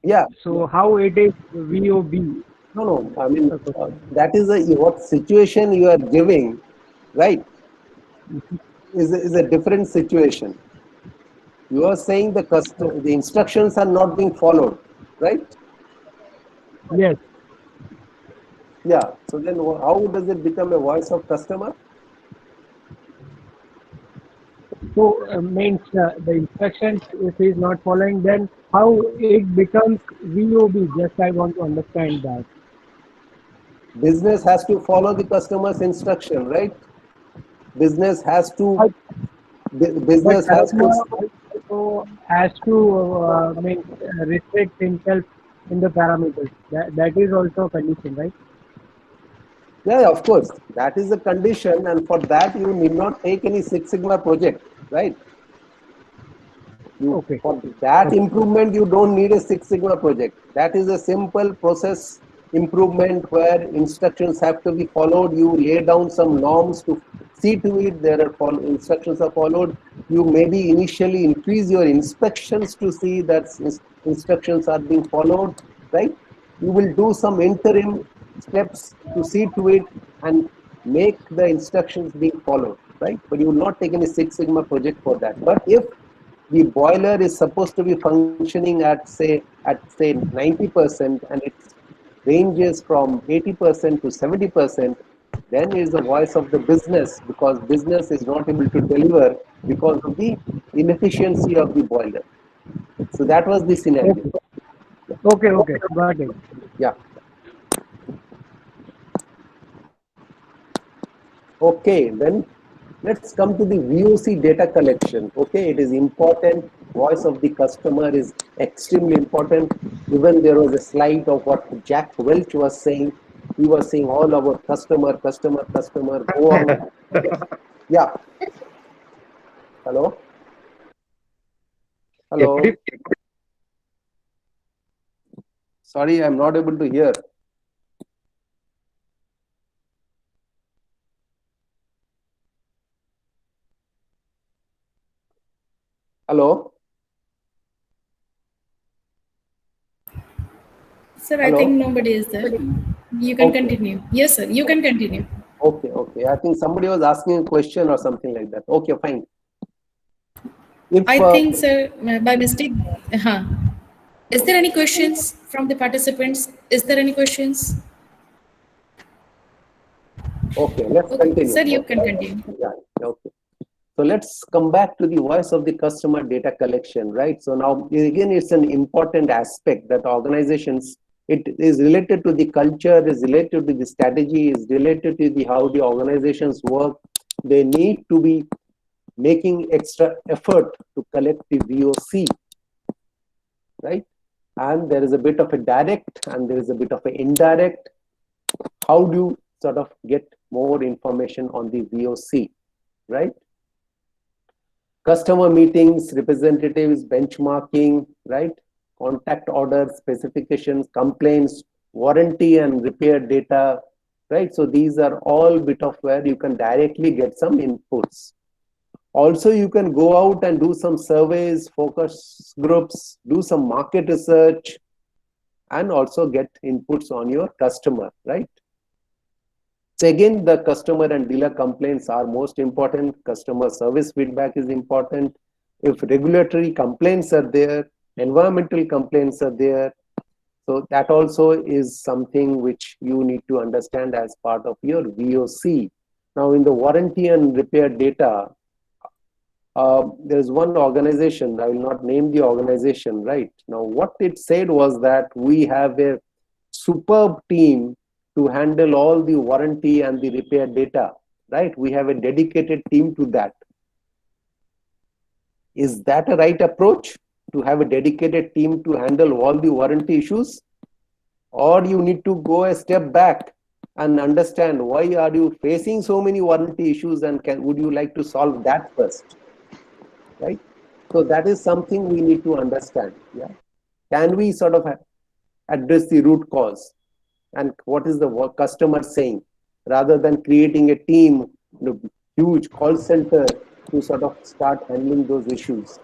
Yeah. So how it is VOB? No. I mean, that is what situation you are giving, right? Is a different situation. You are saying the instructions are not being followed, right? Yes. Yeah. So then, how does it become a voice of customer? So means the instructions, if he is not following, then how it becomes VOB? Just I want to understand that. Business has to follow the customer's instruction, right? Business has to. But Business has customer to. also has to restrict himself in the parameters. That is also a condition, right? Yeah, of course. That is a condition, and for that you need not take any Six Sigma project, right? Okay. For that improvement, you don't need a Six Sigma project. That is a simple process improvement where instructions have to be followed. You lay down some norms to see to it there are instructions are followed. You maybe initially increase your inspections to see that instructions are being followed, right? You will do some interim steps to see to it and make the instructions being followed, right? But you will not take any Six Sigma project for that. But if the boiler is supposed to be functioning at say 90% and it ranges from 80% to 70%, then is the voice of the business, because business is not able to deliver because of the inefficiency of the boiler. So that was the scenario. Okay, got it. Yeah. Okay, then let's come to the VOC data collection. Okay, it is important. Voice of the customer is extremely important. Even there was a slide of what Jack Welch was saying. He was saying all our customer, go out. Yeah. Hello? Hello? Sorry, I'm not able to hear. Hello? Sir, I Hello? think nobody is there. You can continue. Yes, sir, you can continue. Okay. I think somebody was asking a question or something like that. Okay, fine. I think, sir, by mistake. Is there any questions from the participants? Is there any questions? Okay, let's continue. Sir, you can continue. Yeah, okay. So let's come back to the voice of the customer data collection, right? So now again, it's an important aspect that organizations, it is related to the culture, is related to the strategy, is related to the how the organizations work. They need to be making extra effort to collect the VOC, right? And there is a bit of a direct and there is a bit of an indirect. How do you sort of get more information on the VOC, right? Customer meetings, representatives, benchmarking, right? Contact orders, specifications, complaints, warranty and repair data, right? So these are all bit of where you can directly get some inputs. Also, you can go out and do some surveys, focus groups, do some market research, and also get inputs on your customer, right? So again, the customer and dealer complaints are most important. Customer service feedback is important. If regulatory complaints are there, environmental complaints are there, so that also is something which you need to understand as part of your VOC. Now, in the warranty and repair data, there is one organization, I will not name the organization, right? Now, what it said was that we have a superb team to handle all the warranty and the repair data, right? We have a dedicated team to that. Is that a right approach, to have a dedicated team to handle all the warranty issues? Or you need to go a step back and understand why are you facing so many warranty issues and would you like to solve that first, right? So that is something we need to understand. Yeah, can we sort of address the root cause and what is the customer saying, rather than creating a team, huge call center to sort of start handling those issues,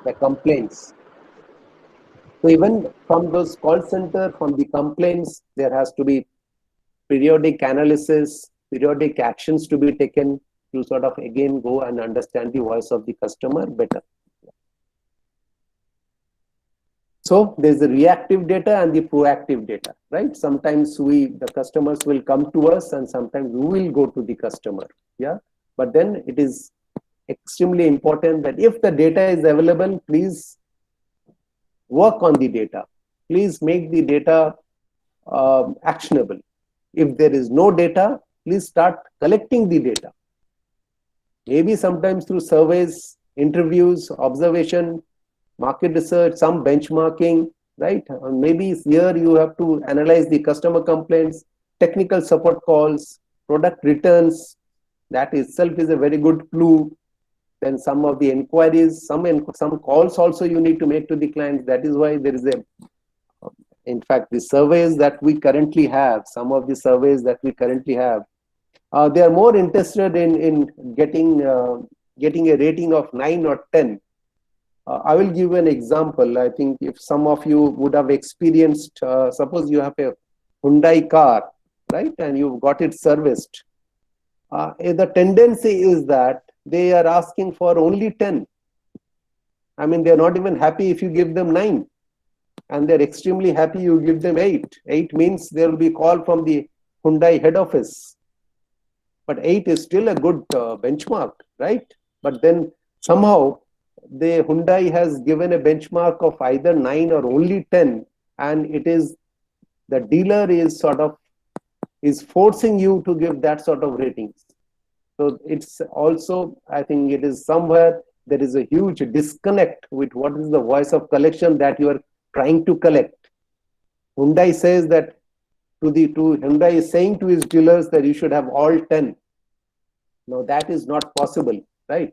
the complaints. So even from those call center, from the complaints, there has to be periodic analysis, periodic actions to be taken to sort of again go and understand the voice of the customer better. So there's the reactive data and the proactive data, right? Sometimes the customers will come to us and sometimes we will go to the customer. Yeah, but then it is extremely important that if the data is available, please work on the data. Please make the data actionable. If there is no data, please start collecting the data. Maybe sometimes through surveys, interviews, observation, market research, some benchmarking, right? Maybe here you have to analyze the customer complaints, technical support calls, product returns. That itself is a very good clue. Then some of the inquiries, some calls also you need to make to the clients. That is why there is in fact, the surveys that we currently have, some of the surveys that we currently have, they are more interested in getting a rating of 9 or 10. I will give an example. I think if some of you would have experienced, suppose you have a Hyundai car, right, and you've got it serviced. The tendency is that they are asking for only 10. I mean, they're not even happy if you give them 9. And they're extremely happy you give them 8. 8 means there will be call from the Hyundai head office. But 8 is still a good benchmark, right? But then somehow the Hyundai has given a benchmark of either 9 or only 10, and it is the dealer is forcing you to give that sort of ratings. So it's also, I think it is somewhere there is a huge disconnect with what is the voice of collection that you are trying to collect. Hyundai says that Hyundai is saying to his dealers that you should have all 10. Now that is not possible, right?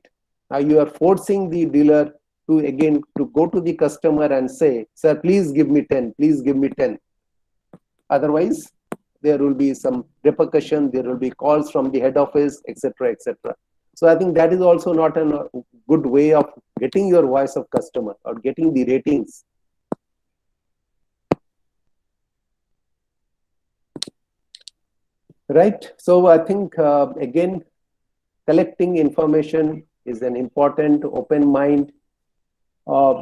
Now you are forcing the dealer to go to the customer and say, sir, please give me 10, please give me 10. Otherwise, there will be some repercussion, there will be calls from the head office, etc., etc. So I think that is also not a good way of getting your voice of customer or getting the ratings. Right. So I think, again, collecting information is an important open mind.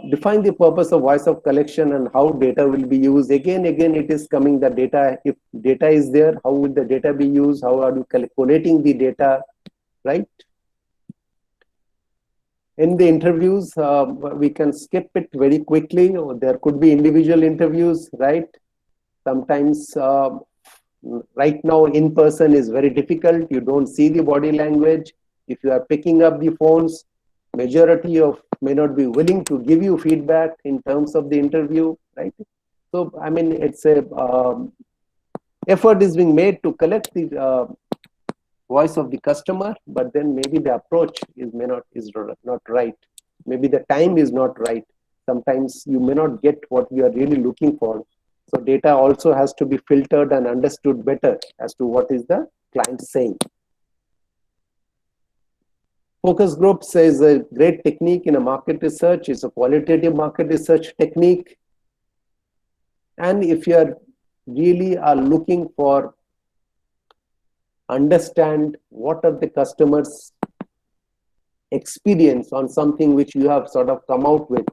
Define the purpose of voice of collection and how data will be used. Again, it is coming the data. If data is there, how will the data be used? How are you collating the data, right? In the interviews, we can skip it very quickly. There could be individual interviews, right? Sometimes, right now, in person is very difficult. You don't see the body language. If you are picking up the phones, majority of may not be willing to give you feedback in terms of the interview, right? So, I mean, it's a effort is being made to collect the voice of the customer, but then maybe the approach is not right. Maybe the time is not right. Sometimes you may not get what you are really looking for. So data also has to be filtered and understood better as to what is the client saying. Focus groups is a great technique in a market research. It's a qualitative market research technique. And if you are really looking for understand what are the customers' experience on something which you have sort of come out with,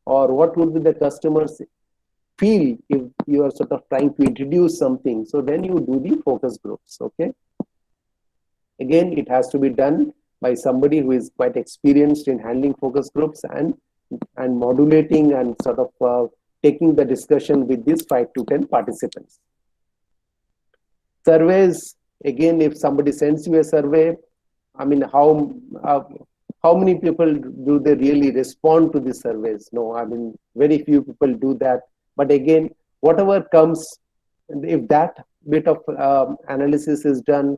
or what would be the customers feel if you are sort of trying to introduce something. So then you do the focus groups, okay? Again, it has to be done by somebody who is quite experienced in handling focus groups and modulating and sort of taking the discussion with these 5 to 10 participants. Surveys, again, if somebody sends you a survey, I mean, how many people do they really respond to the surveys? No, I mean, very few people do that. But again, whatever comes, if that bit of analysis is done,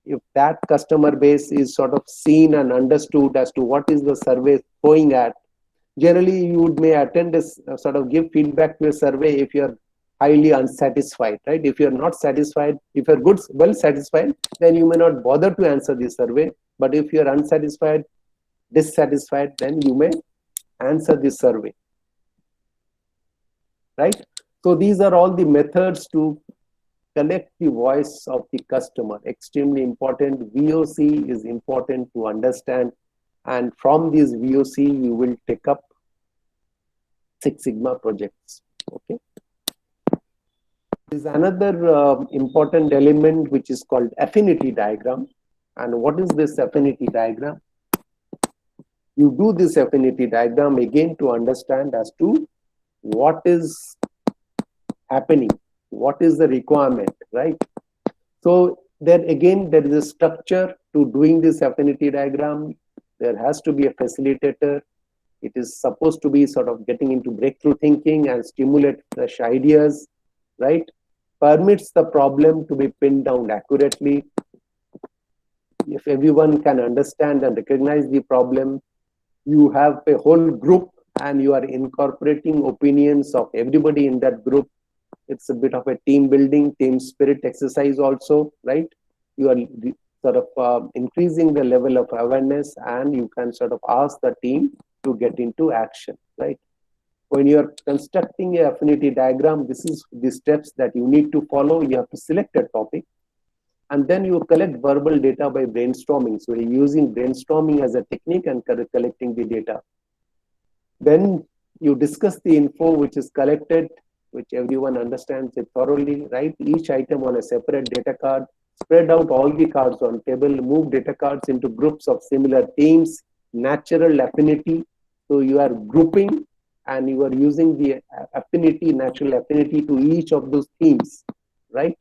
if that customer base is sort of seen and understood as to what is the survey going at, generally you may attend this sort of give feedback to a survey if you're highly unsatisfied, right? If you're not satisfied, if you're well satisfied, then you may not bother to answer the survey. But if you're unsatisfied, dissatisfied, then you may answer the survey, right? So these are all the methods to collect the voice of the customer. Extremely important. VOC is important to understand. And from this VOC, you will take up Six Sigma projects, okay? There is another important element which is called affinity diagram. And what is this affinity diagram? You do this affinity diagram again to understand as to what is happening, what is the requirement, right? So there again, there is a structure to doing this affinity diagram. There has to be a facilitator. It is supposed to be sort of getting into breakthrough thinking and stimulate fresh ideas, right? Permits the problem to be pinned down accurately. If everyone can understand and recognize the problem, you have a whole group and you are incorporating opinions of everybody in that group. It's a bit of a team building, team spirit exercise also, right? You are sort of increasing the level of awareness, and you can sort of ask the team to get into action, right? When you're constructing an affinity diagram, this is the steps that you need to follow. You have to select a topic, and then you collect verbal data by brainstorming. So you're using brainstorming as a technique and collecting the data. Then you discuss the info which is collected, which everyone understands it thoroughly, right? Each item on a separate data card, spread out all the cards on table, move data cards into groups of similar themes, natural affinity. So you are grouping and you are using the affinity, natural affinity to each of those themes, right?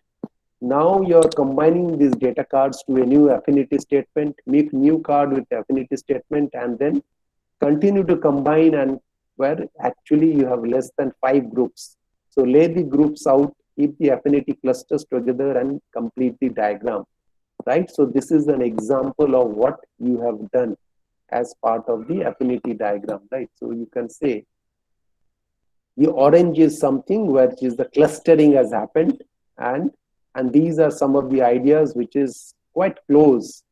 Now you're combining these data cards to a new affinity statement, make new card with affinity statement, and then continue to combine, and where actually you have less than 5 groups. So lay the groups out, keep the affinity clusters together and complete the diagram, right? So this is an example of what you have done as part of the affinity diagram, right? So you can say the orange is something which is the clustering has happened, and these are some of the ideas which is quite close,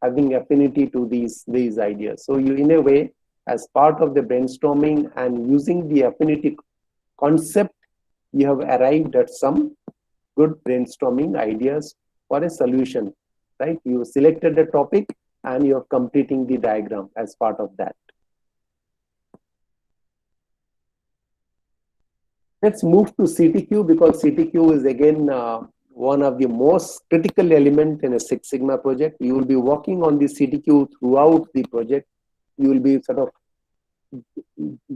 having affinity to these ideas. So you, in a way, as part of the brainstorming and using the affinity concept, you have arrived at some good brainstorming ideas for a solution, right? You selected a topic and you're completing the diagram as part of that. Let's move to CTQ, because CTQ is again one of the most critical element in a Six Sigma project. You will be working on the CTQ throughout the project. You will be sort of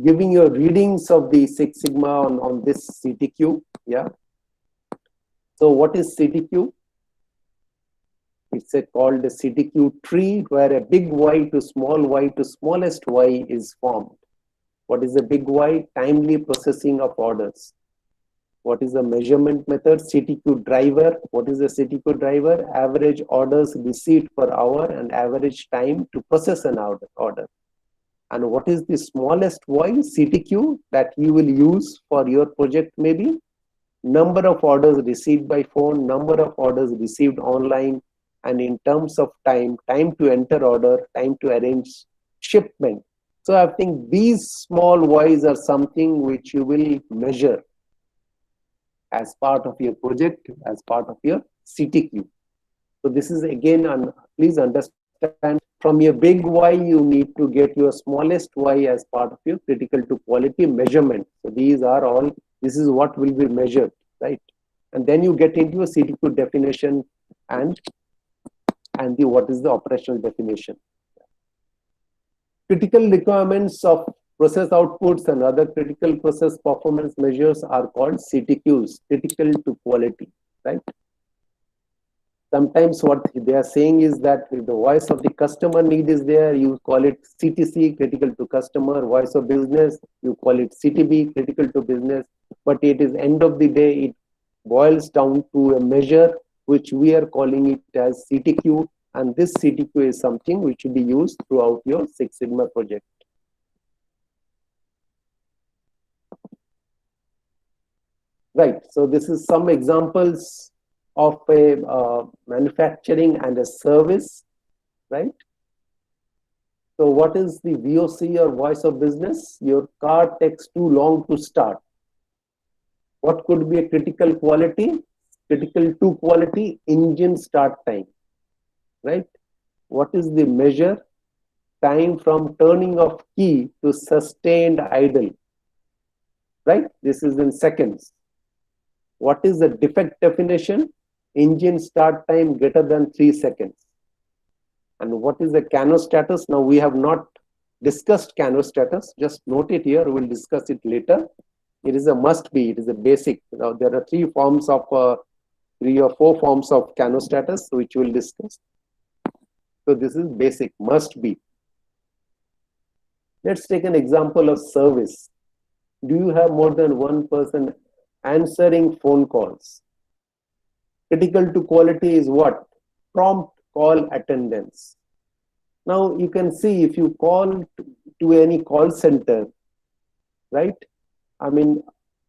giving your readings of the Six Sigma on this CTQ. Yeah. So what is CTQ? It's called the CTQ tree, where a big Y to smallest y is formed. What is the big Y? Timely processing of orders. What is the measurement method? CTQ driver. What is the CTQ driver? Average orders received per hour and average time to process an order. And what is the smallest Y? CTQ that you will use for your project, maybe number of orders received by phone, number of orders received online, and in terms of time to enter order, time to arrange shipment. So I think these small Y's are something which you will measure as part of your project, as part of your CTQ. So this is again, please understand, from your big Y, you need to get your smallest Y as part of your critical to quality measurement. So these are all, this is what will be measured, right? And then you get into a CTQ definition and the what is the operational definition. Critical requirements of process outputs and other critical process performance measures are called CTQs, critical to quality, right? Sometimes what they are saying is that if the voice of the customer need is there, you call it CTC, critical to customer. Voice of business, you call it CTB, critical to business. But it is end of the day, it boils down to a measure which we are calling it as CTQ. And this CTQ is something which will be used throughout your Six Sigma project. Right, so this is some examples of a manufacturing and a service, right? So what is the VOC or voice of business? Your car takes too long to start. What could be a critical quality? Critical to quality, engine start time, right? What is the measure? Time from turning of key to sustained idle, right? This is in seconds. What is the defect definition? Engine start time greater than 3 seconds. And what is the Kano status? Now we have not discussed Kano status. Just note it here. We'll discuss it later. It is a must be. It is a basic. Now there are 3 forms of 3 or 4 forms of Kano status, which we'll discuss. So this is basic, must be. Let's take an example of service. Do you have more than one person answering phone calls? Critical to quality is what? Prompt call attendance. Now you can see if you call to any call center, right? I mean,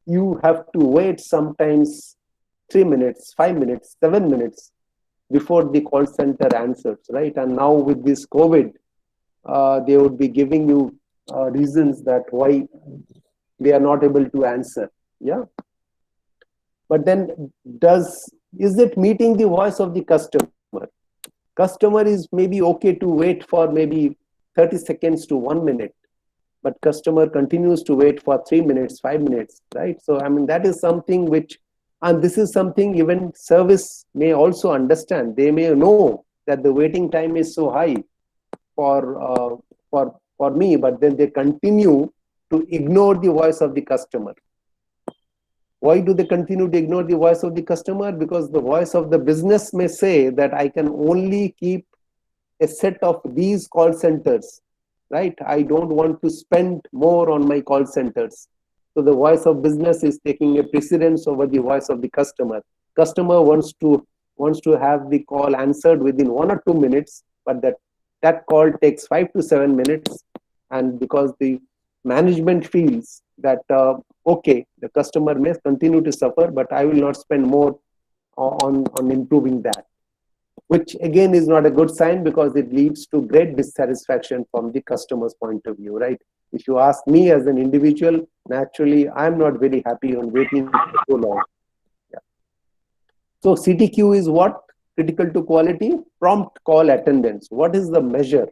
you have to wait sometimes 3 minutes, 5 minutes, 7 minutes before the call center answers, right? And now with this COVID, they would be giving you reasons that why they are not able to answer. Yeah. But then is it meeting the voice of the customer? Customer is maybe okay to wait for maybe 30 seconds to 1 minute, but customer continues to wait for 3 minutes, 5 minutes, right? So, I mean, that is something which, and this is something even service may also understand. They may know that the waiting time is so high for me, but then they continue to ignore the voice of the customer. Why do they continue to ignore the voice of the customer? Because the voice of the business may say that I can only keep a set of these call centers, right? I don't want to spend more on my call centers. So the voice of business is taking a precedence over the voice of the customer. Customer wants to have the call answered within 1 or 2 minutes, but that call takes 5 to 7 minutes. And because the management feels that, okay, the customer may continue to suffer, but I will not spend more on improving that, which again is not a good sign because it leads to great dissatisfaction from the customer's point of view, right? If you ask me as an individual, naturally, I'm not very happy on waiting so long. Yeah. So CTQ is what? Critical to quality, prompt call attendance. What is the measure?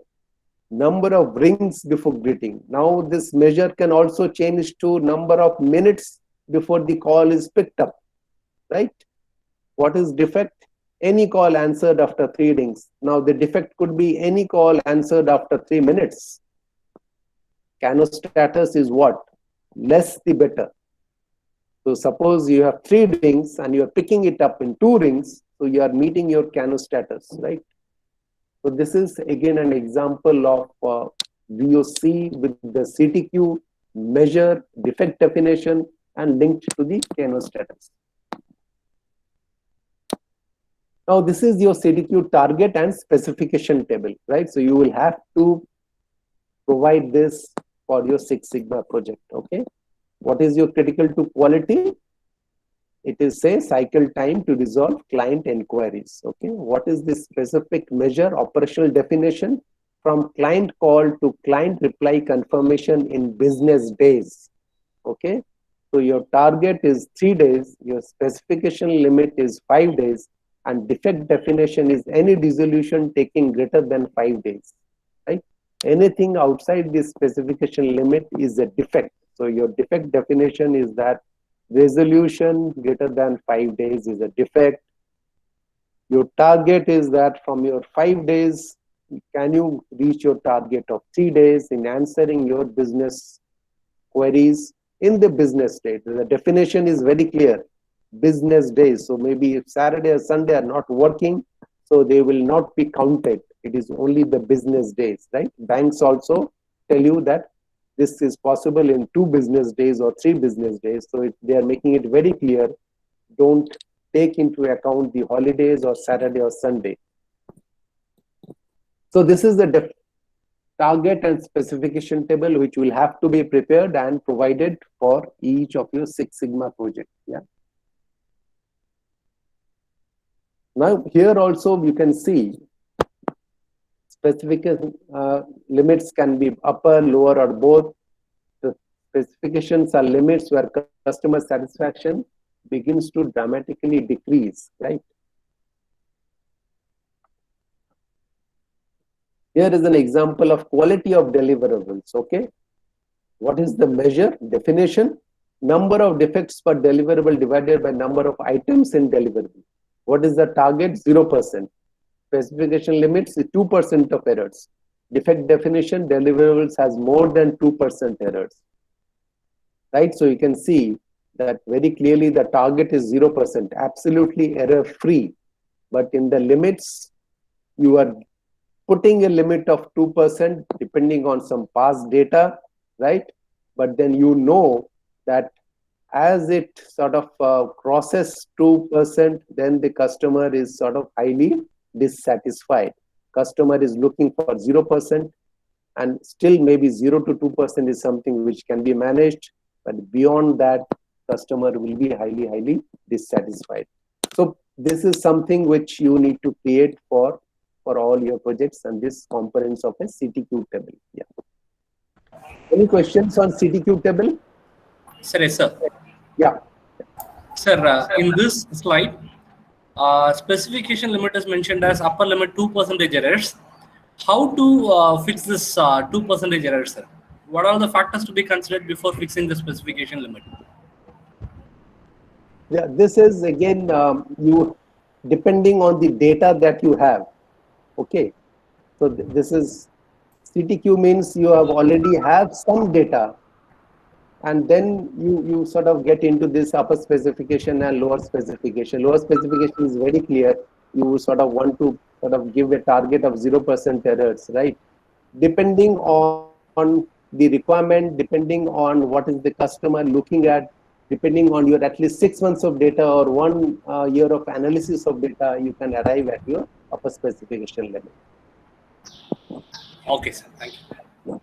Number of rings before greeting. Now this measure can also change to number of minutes before the call is picked up, right? What is defect? Any call answered after 3 rings. Now the defect could be any call answered after 3 minutes. Kano status is what? Less the better. So suppose you have 3 rings and you are picking it up in 2 rings, so you are meeting your Kano status, right? So this is again an example of VOC with the CTQ measure, defect definition, and linked to the Kano status. Now this is your CTQ target and specification table, right? So you will have to provide this for your Six Sigma project, okay? What is your critical to quality? It is say cycle time to resolve client inquiries, okay? What is this specific measure? Operational definition from client call to client reply confirmation in business days, okay? So your target is 3 days, your specification limit is 5 days, and defect definition is any resolution taking greater than 5 days, right? Anything outside this specification limit is a defect. So your defect definition is that resolution greater than 5 days is a defect. Your target is that from your 5 days, can you reach your target of 3 days in answering your business queries in the business state. The definition is very clear, business days. So maybe if Saturday or Sunday are not working, so they will not be counted. It is only the business days, right? Banks also tell you that this is possible in 2 business days or 3 business days. So they are making it very clear, don't take into account the holidays or Saturday or Sunday. So this is the target and specification table which will have to be prepared and provided for each of your Six Sigma project. Yeah. Now here also you can see specification limits can be upper, lower, or both. The specifications are limits where customer satisfaction begins to dramatically decrease, right? Here is an example of quality of deliverables, okay? What is the measure? Definition, number of defects per deliverable divided by number of items in deliverable. What is the target? 0%. Specification limits is 2% of errors. Defect definition, deliverables has more than 2% errors. Right? So you can see that very clearly the target is 0%, absolutely error free. But in the limits, you are putting a limit of 2% depending on some past data, right? But then you know that as it sort of crosses 2%, then the customer is sort of highly dissatisfied. Customer is looking for 0%, and still maybe 0 to 2% is something which can be managed, but beyond that, customer will be highly dissatisfied. So this is something which you need to create for all your projects, and this components of a CTQ table. Yeah. Any questions on CTQ table? Sir, yes, sir. Yeah. Sir, in this slide, specification limit is mentioned as upper limit 2% errors. How to fix this 2% error, sir? What are the factors to be considered before fixing the specification limit? Yeah, this is again you depending on the data that you have. Okay, so this is CTQ means you have already have some data, and then you sort of get into this upper specification and lower specification. Lower specification is very clear. You sort of want to sort of give a target of 0% errors, right? Depending on the requirement, depending on what is the customer looking at, depending on your at least 6 months of data or 1 year of analysis of data, you can arrive at your upper specification level. Okay, sir. Thank you.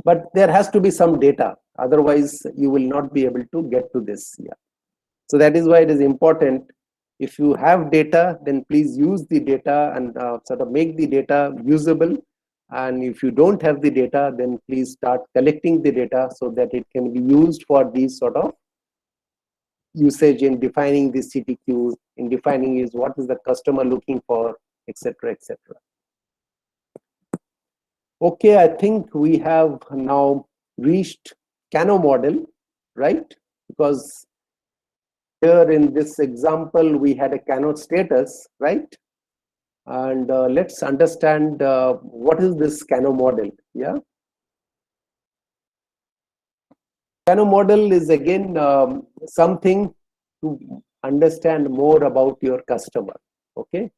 But there has to be some data, otherwise you will not be able to get to this. Yeah. So that is why it is important. If you have data, then please use the data and sort of make the data usable. And if you don't have the data, then please start collecting the data so that it can be used for these sort of usage in defining the CTQ, in defining is what is the customer looking for, etc., etc. Okay, I think we have now reached Kano model, right? Because here in this example, we had a Kano status, right? And let's understand what is this Kano model, yeah? Kano model is again something to understand more about your customer, okay?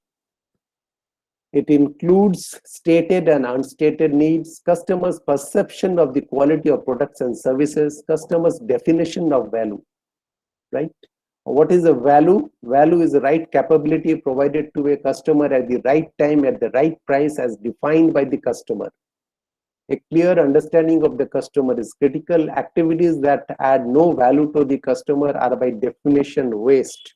It includes stated and unstated needs, customers' perception of the quality of products and services, customers' definition of value, right? What is the value? Value is the right capability provided to a customer at the right time, at the right price as defined by the customer. A clear understanding of the customer is critical. Activities that add no value to the customer are by definition waste.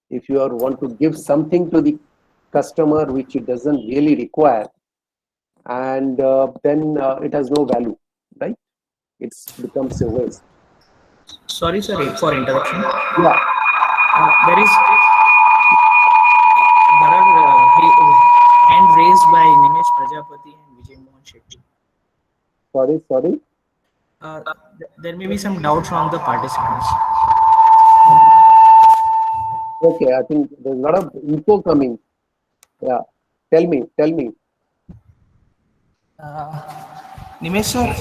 If you want to give something to the customer which it doesn't really require, and then it has no value, right? It becomes a waste. Sorry, sir, for interruption. Yeah. There are hand raised by Nimesh Prajapati and Vijay Mohan Shetty. Sorry. There may be some doubt from the participants. Okay, I think there's a lot of info coming. Yeah, tell me. Nimesh sir.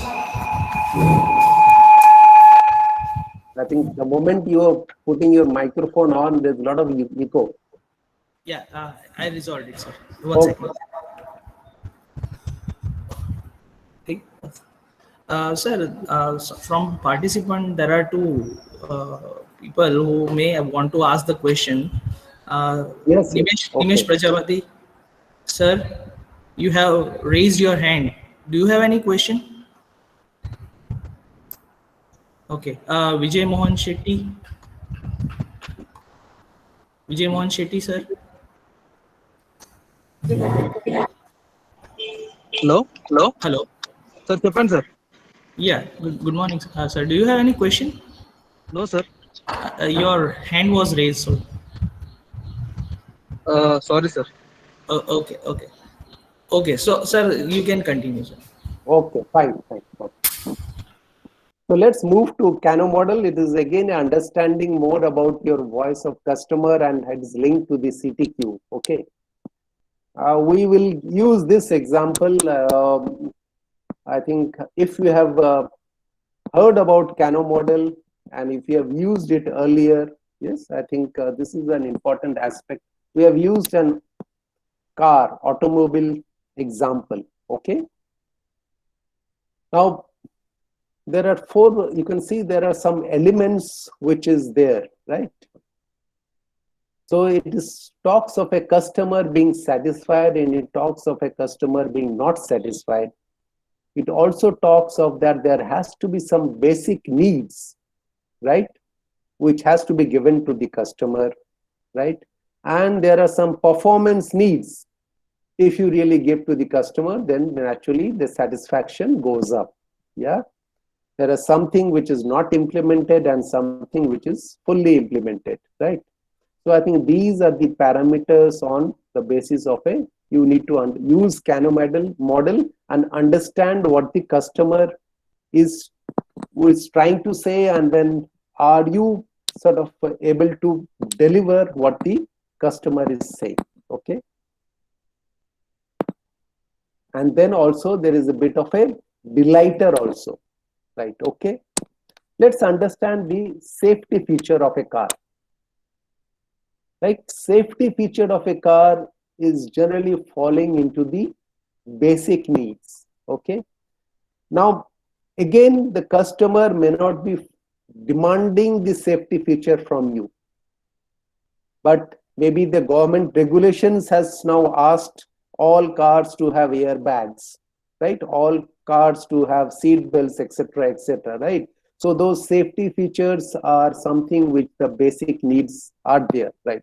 I think the moment you are putting your microphone on, there's a lot of echo. Yeah, I resolved it, sir. One second. Sir, from participant, there are two people who may want to ask the question. Yes. Nimesh Prajapati, sir, you have raised your hand. Do you have any question? Okay. Vijay Mohan Shetty. Vijay Mohan Shetty, sir. Hello. Sir, Chepan, sir. Yeah. Good morning, sir. Do you have any question? No, sir. Your hand was raised, so. Sorry, sir. Okay. So, sir, you can continue, sir. Okay, fine. So let's move to Kano model. It is again understanding more about your voice of customer and it's linked to the CTQ. Okay. We will use this example. I think if you have heard about Kano model, and if you have used it earlier, yes, I think this is an important aspect. We have used an automobile example, okay? Now, there are four, you can see there are some elements which is there, right? So it is talks of a customer being satisfied, and it talks of a customer being not satisfied. It also talks of that there has to be some basic needs, right, which has to be given to the customer, right? And there are some performance needs. If you really give to the customer, then naturally the satisfaction goes up. Yeah, there is something which is not implemented and something which is fully implemented, right? So I think these are the parameters on the basis of you need to use Kano model and understand what the customer is trying to say, and then are you sort of able to deliver what the customer is saying, okay? And then also there is a bit of a delighter also, right? Okay, let's understand the safety feature of a car. Like safety feature of a car is generally falling into the basic needs, okay? Now, again, the customer may not be demanding the safety feature from you, but maybe the government regulations has now asked all cars to have airbags, right? All cars to have seat belts, etc., right? So those safety features are something which the basic needs are there, right?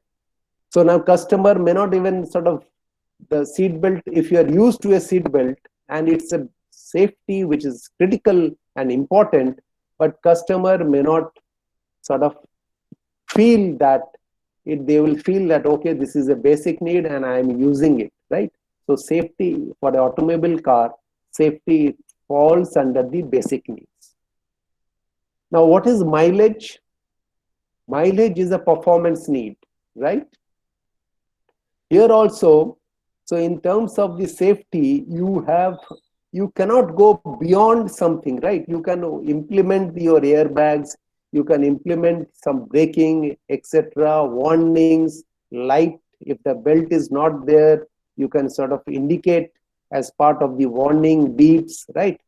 So now customer may not even sort of the seat belt, if you are used to a seat belt and it's a safety which is critical and important, but customer may not sort of feel that they will feel that, okay, this is a basic need and I am using it, right? So safety for the automobile car, safety falls under the basic needs. Now, what is mileage? Mileage is a performance need, right? Here also, so in terms of the safety, you cannot go beyond something, right? You can implement your airbags, you can implement some braking, etc., warnings, light. If the belt is not there, you can sort of indicate as part of the warning beeps, right?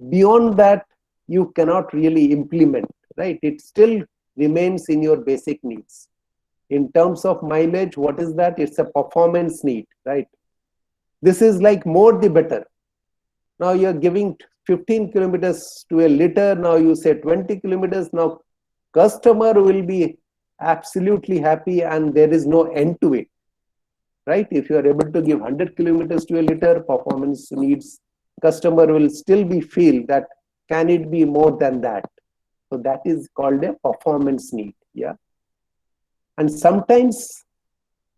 Beyond that, you cannot really implement, right? It still remains in your basic needs. In terms of mileage, what is that? It's a performance need, right? This is like more the better. Now you're giving 15 kilometers to a liter. Now you say 20 kilometers. Now customer will be absolutely happy and there is no end to it, right? If you are able to give 100 kilometers to a liter, performance needs, customer will still be feel that can it be more than that? So that is called a performance need, yeah. And sometimes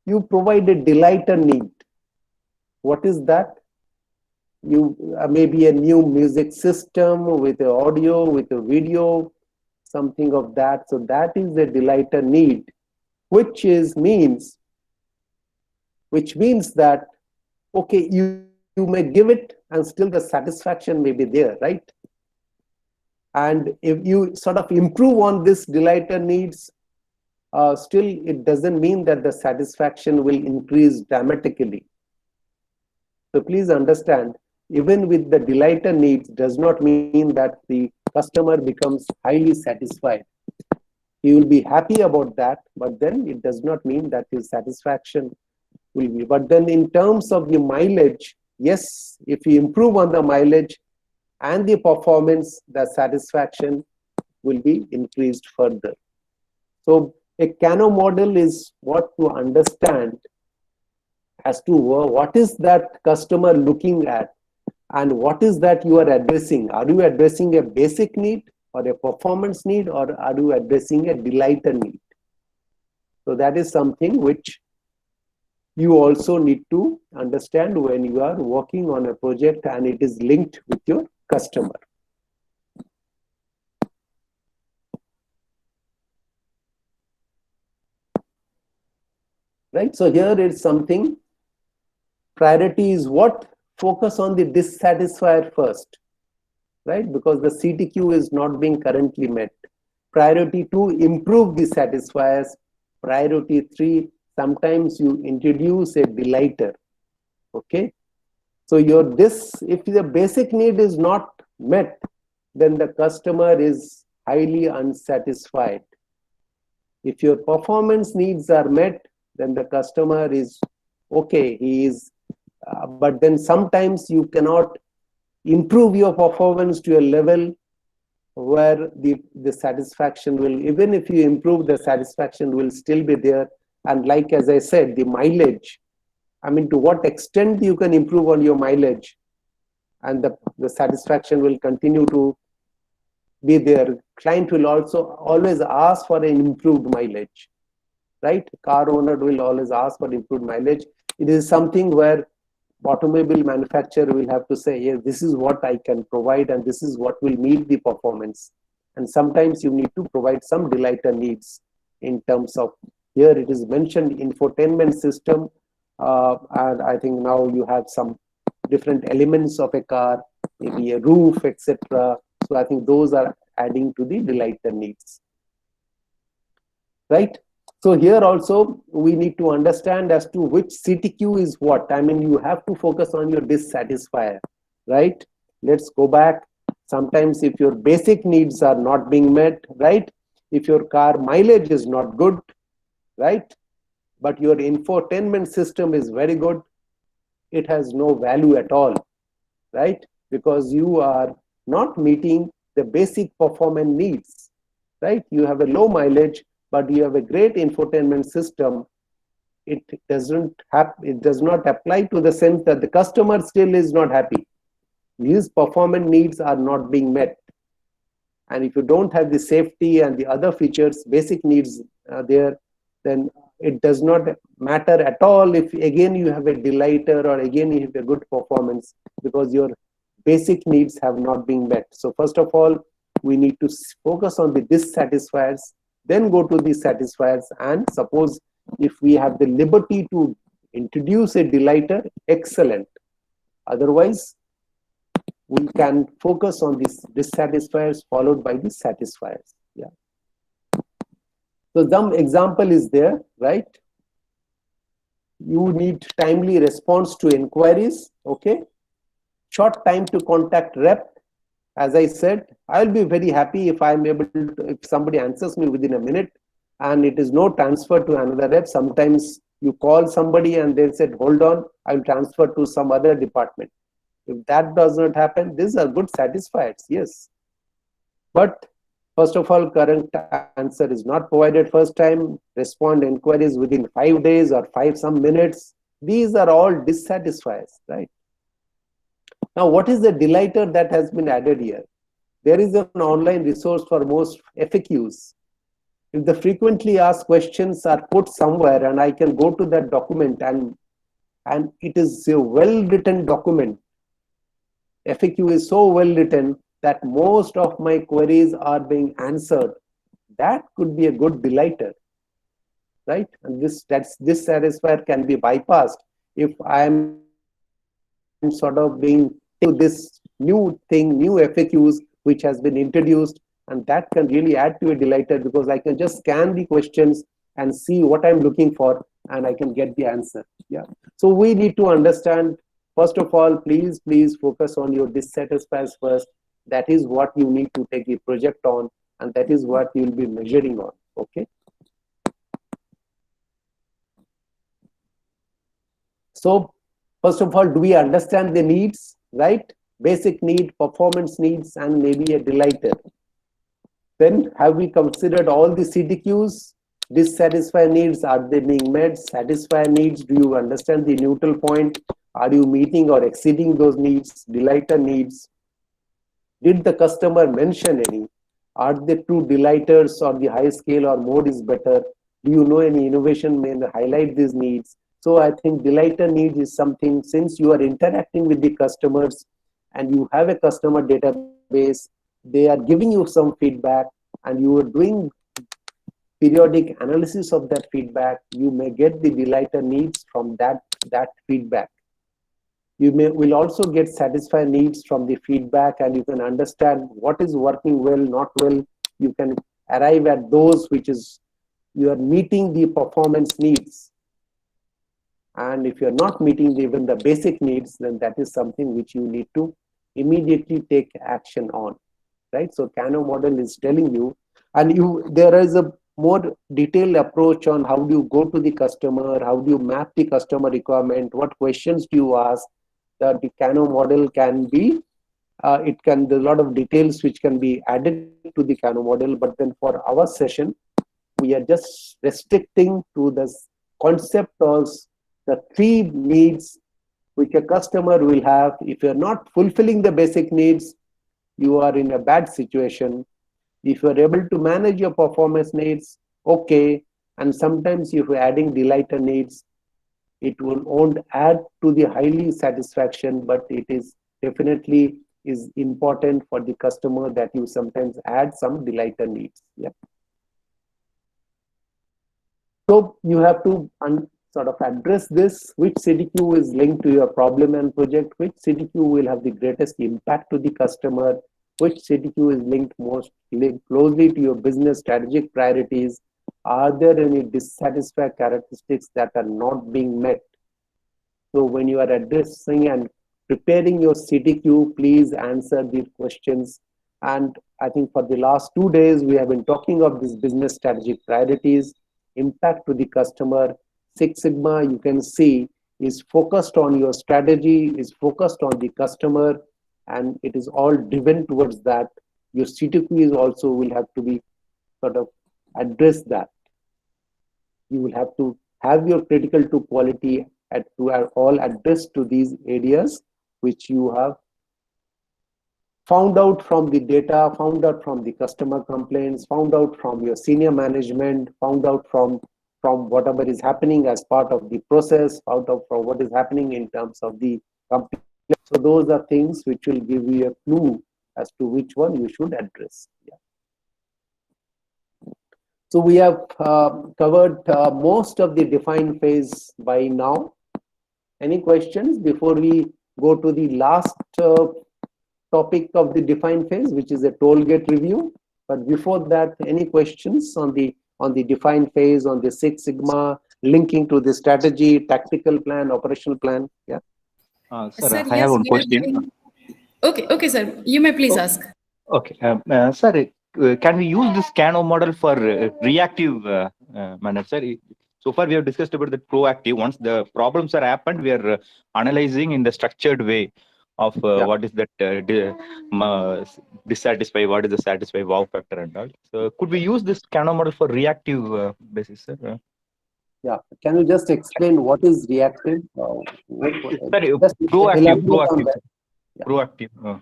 you provide a delighter need. What is that? You maybe a new music system with the audio, with a video, something of that. So that is a delighter need, which means that, okay, you may give it and still the satisfaction may be there, right? And if you sort of improve on this delighter needs, still it doesn't mean that the satisfaction will increase dramatically. So please understand, even with the delighter needs does not mean that the customer becomes highly satisfied. He will be happy about that, but then it does not mean that his satisfaction will be. But then in terms of the mileage, yes, if you improve on the mileage and the performance, the satisfaction will be increased further. So a Kano model is what to understand as to what is that customer looking at and what is that you are addressing. Are you addressing a basic need or a performance need, or are you addressing a delighter need? So that is something which you also need to understand when you are working on a project and it is linked with your customer. Right, so here is something, priority is what? Focus on the dissatisfier first. right? Because the CTQ is not being currently met. Priority 2, improve the satisfiers. Priority 3, sometimes you introduce a delighter. Okay, so if the basic need is not met, then the customer is highly unsatisfied. If your performance needs are met, then the customer is okay, but then sometimes you cannot improve your performance to a level where the satisfaction will, even if you improve, the satisfaction will still be there. And like as I said, the mileage, I mean, to what extent you can improve on your mileage, and the satisfaction will continue to be there. Client will also always ask for an improved mileage, right? Car owner will always ask for improved mileage. It is something where automobile manufacturer will have to say, yes, this is what I can provide and this is what will meet the performance. And sometimes you need to provide some delighter needs in terms of, here it is mentioned, infotainment system, and I think now you have some different elements of a car, maybe a roof, etc. So I think those are adding to the delighter needs, right? So here also we need to understand as to which CTQ is what. I mean, you have to focus on your dissatisfier, right? Let's go back. Sometimes if your basic needs are not being met, right? If your car mileage is not good, right? But your infotainment system is very good, it has no value at all, right? Because you are not meeting the basic performance needs, right? You have a low mileage, but you have a great infotainment system. It does not apply to the sense that the customer still is not happy. His performance needs are not being met. And if you don't have the safety and the other features, basic needs there, then it does not matter at all if again you have a delighter or again you have a good performance, because your basic needs have not been met. So first of all, we need to focus on the dissatisfiers, then go to the satisfiers, and suppose if we have the liberty to introduce a delighter, excellent. Otherwise, we can focus on these dissatisfiers followed by the satisfiers. Yeah. So some example is there, right? You need timely response to inquiries, okay? Short time to contact rep. As I said, I'll be very happy if I'm able to, if somebody answers me within a minute and it is no transfer to another rep. Sometimes you call somebody and they said, hold on, I'll transfer to some other department. If that does not happen, these are good satisfiers, yes. But first of all, current answer is not provided first time, respond inquiries within 5 days or 5 some minutes. These are all dissatisfiers, right? Now, what is the delighter that has been added here? There is an online resource for most FAQs. If the frequently asked questions are put somewhere and I can go to that document and it is a well-written document, FAQ is so well written that most of my queries are being answered, that could be a good delighter, right? And this satisfier can be bypassed if I am sort of being to this new thing, new FAQs which has been introduced, and that can really add to a delighter because I can just scan the questions and see what I'm looking for and I can get the answer. Yeah. So we need to understand, first of all, please focus on your dissatisfiers first. That is what you need to take the project on, and that is what you will be measuring on. Okay. So first of all, do we understand the needs, right? Basic need, performance needs, and maybe a delighter. Then have we considered all the CTQs? Dissatisfied needs, are they being met? Satisfied needs, do you understand the neutral point? Are you meeting or exceeding those needs? Delighter needs. Did the customer mention any? Are the two delighters or the high scale or mode is better? Do you know any innovation may highlight these needs? So I think delighter needs is something, since you are interacting with the customers and you have a customer database, they are giving you some feedback and you are doing periodic analysis of that feedback, you may get the delighter needs from that feedback. You will also get satisfied needs from the feedback, and you can understand what is working well, not well. You can arrive at those which is you are meeting the performance needs. And if you're not meeting even the basic needs, then that is something which you need to immediately take action on, right? So Kano model is telling you, and there is a more detailed approach on how do you go to the customer, how do you map the customer requirement, what questions do you ask. That the Kano model can be, there's a lot of details which can be added to the Kano model, but then for our session, we are just restricting to the concept of the 3 needs which a customer will have. If you're not fulfilling the basic needs, you are in a bad situation. If you're able to manage your performance needs, okay. And sometimes if you're adding delighter needs, it won't add to the highly satisfaction, but it is definitely is important for the customer that you sometimes add some delighter needs. Yeah. So you have to sort of address this, which CDQ is linked to your problem and project, which CDQ will have the greatest impact to the customer, which CDQ is linked closely to your business strategic priorities. Are there any dissatisfied characteristics that are not being met? So when you are addressing and preparing your CDQ, please answer these questions. And I think for the last 2 days, we have been talking of this business strategic priorities, impact to the customer. Six Sigma, you can see, is focused on your strategy, is focused on the customer, and it is all driven towards that. Your CTQ is also will have to be sort of address that. You will have to have your critical to quality all addressed to these areas which you have found out from the data, found out from the customer complaints, found out from your senior management, found out from whatever is happening as part of the process, out of from what is happening in terms of the company. So those are things which will give you a clue as to which one you should address. Yeah. So we have covered most of the define phase by now. Any questions before we go to the last topic of the define phase, which is a toll gate review? But before that, any questions on the define phase, on the Six Sigma, linking to the strategy, tactical plan, operational plan? Yeah. Sir, I have one question. Okay, sir. You may please ask. Okay, sir, can we use this Kano model for reactive manner, sir? So far, we have discussed about the proactive. Once the problems are happened, we are analyzing in the structured way of what is that dissatisfied, what is the satisfied, wow factor and all. So could we use this Kano model for reactive basis, sir? Yeah, can you just explain what is reactive? Proactive. Yeah. Proactive.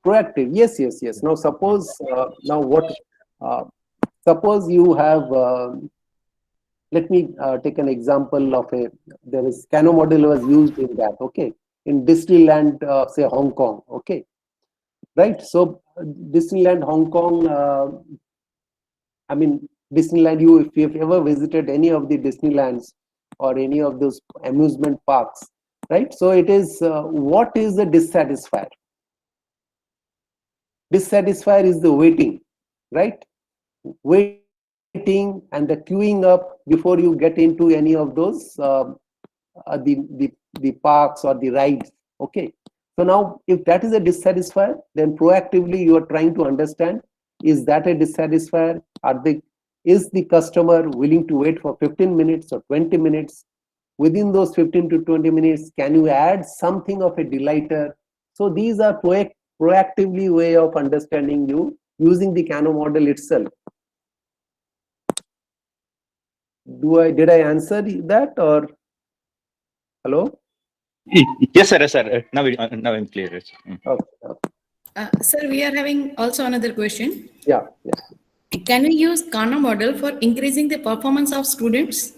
Proactive. Yes. Now suppose suppose you have. Let me take an example of there is Kano model was used in that. Okay, in Disneyland, say Hong Kong. Okay, right. So Disneyland Hong Kong. I mean Disneyland. If you've ever visited any of the Disneylands or any of those amusement parks, right? So it is what is the dissatisfier? Dissatisfier is the waiting, right? Waiting and the queuing up before you get into any of those the parks or the rides. Okay. So now, if that is a dissatisfier, then proactively you are trying to understand: is that a dissatisfier? Is the customer willing to wait for 15 minutes or 20 minutes? Within those 15 to 20 minutes, can you add something of a delighter? So these are proactively way of understanding you using the Kano model itself. Did I answer that, or hello? Yes, sir. Now I'm clear. Okay. Sir, we are having also another question. Yeah. Can we use Kano model for increasing the performance of students?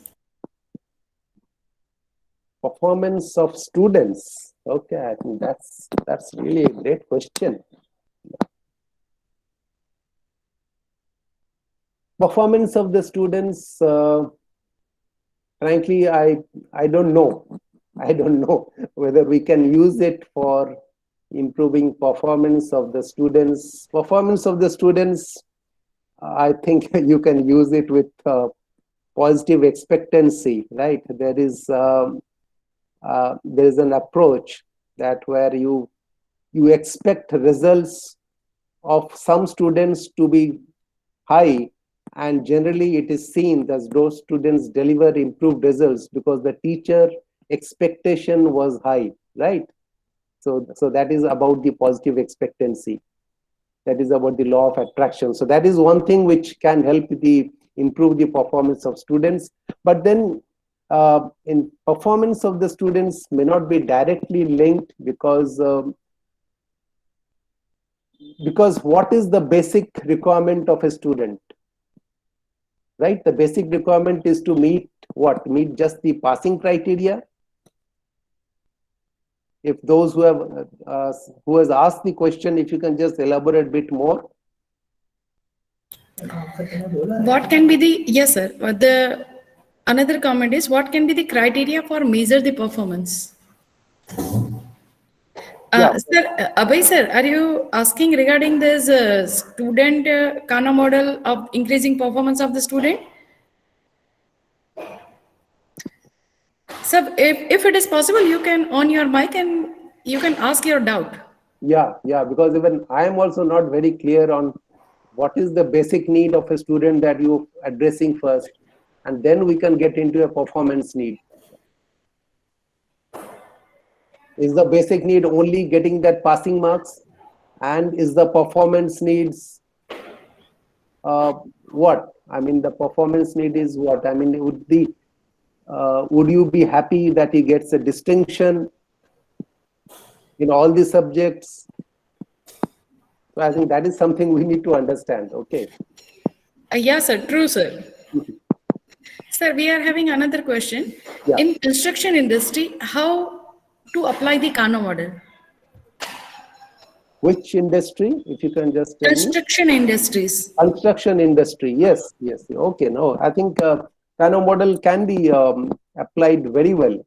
Performance of students. Okay, I think that's really a great question. Performance of the students, frankly, I don't know. I don't know whether we can use it for improving performance of the students. Performance of the students, I think you can use it with positive expectancy, right? There is an approach that where you expect results of some students to be high, and generally it is seen that those students deliver improved results because the teacher expectation was high, right? So that is about the positive expectancy. That is about the law of attraction. So that is one thing which can help improve the performance of students. But then in performance of the students may not be directly linked because what is the basic requirement of a student? Right? The basic requirement is to meet what? Meet just the passing criteria. If those who has asked the question, if you can just elaborate a bit more. What can be the, yes sir, another comment is, what can be the criteria for measure the performance? Sir, Abhay sir, are you asking regarding this student Kano model of increasing performance of the student? Sir, if it is possible, you can on your mic and you can ask your doubt. Yeah, because even I am also not very clear on what is the basic need of a student that you are addressing first, and then we can get into a performance need. Is the basic need only getting that passing marks, and is the performance needs what? I mean, the performance need is what? I mean, would you be happy that he gets a distinction in all the subjects? So I think that is something we need to understand. Okay. Yes, sir. True, sir. Sir, we are having another question. Yeah. In construction industry, how to apply the Kano model? Which industry? If you can just tell construction me. Industries. Construction industry. Yes. Okay. No, I think Kano model can be applied very well.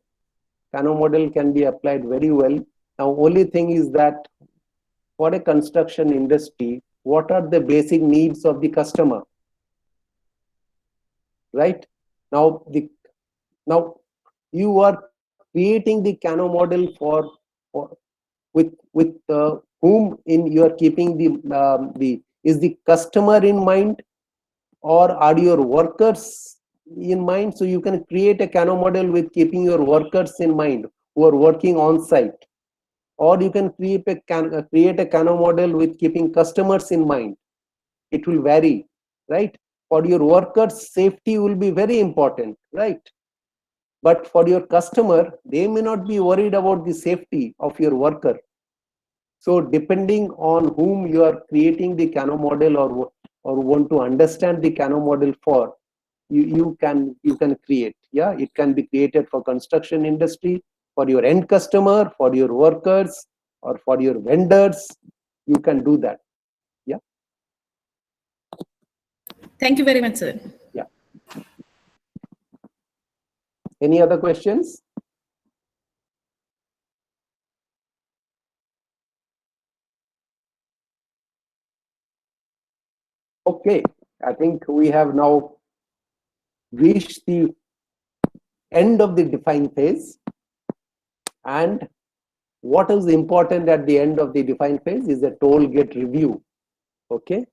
Kano model can be applied very well. Now, only thing is that for a construction industry, what are the basic needs of the customer? Right? Now you are creating the Kano model with whom you are keeping is the customer in mind, or are your workers in mind? So you can create a Kano model with keeping your workers in mind who are working on site, or you can create a Kano model with keeping customers in mind. It will vary, right? For your workers, safety will be very important, right? But for your customer, they may not be worried about the safety of your worker. So depending on whom you are creating the Kano model or want to understand the Kano model for, you can create. Yeah, it can be created for construction industry, for your end customer, for your workers, or for your vendors. You can do that. Yeah. Thank you very much, sir. Yeah. Any other questions? Okay, I think we have now reached the end of the define phase. And what is important at the end of the define phase is a toll gate review. Okay.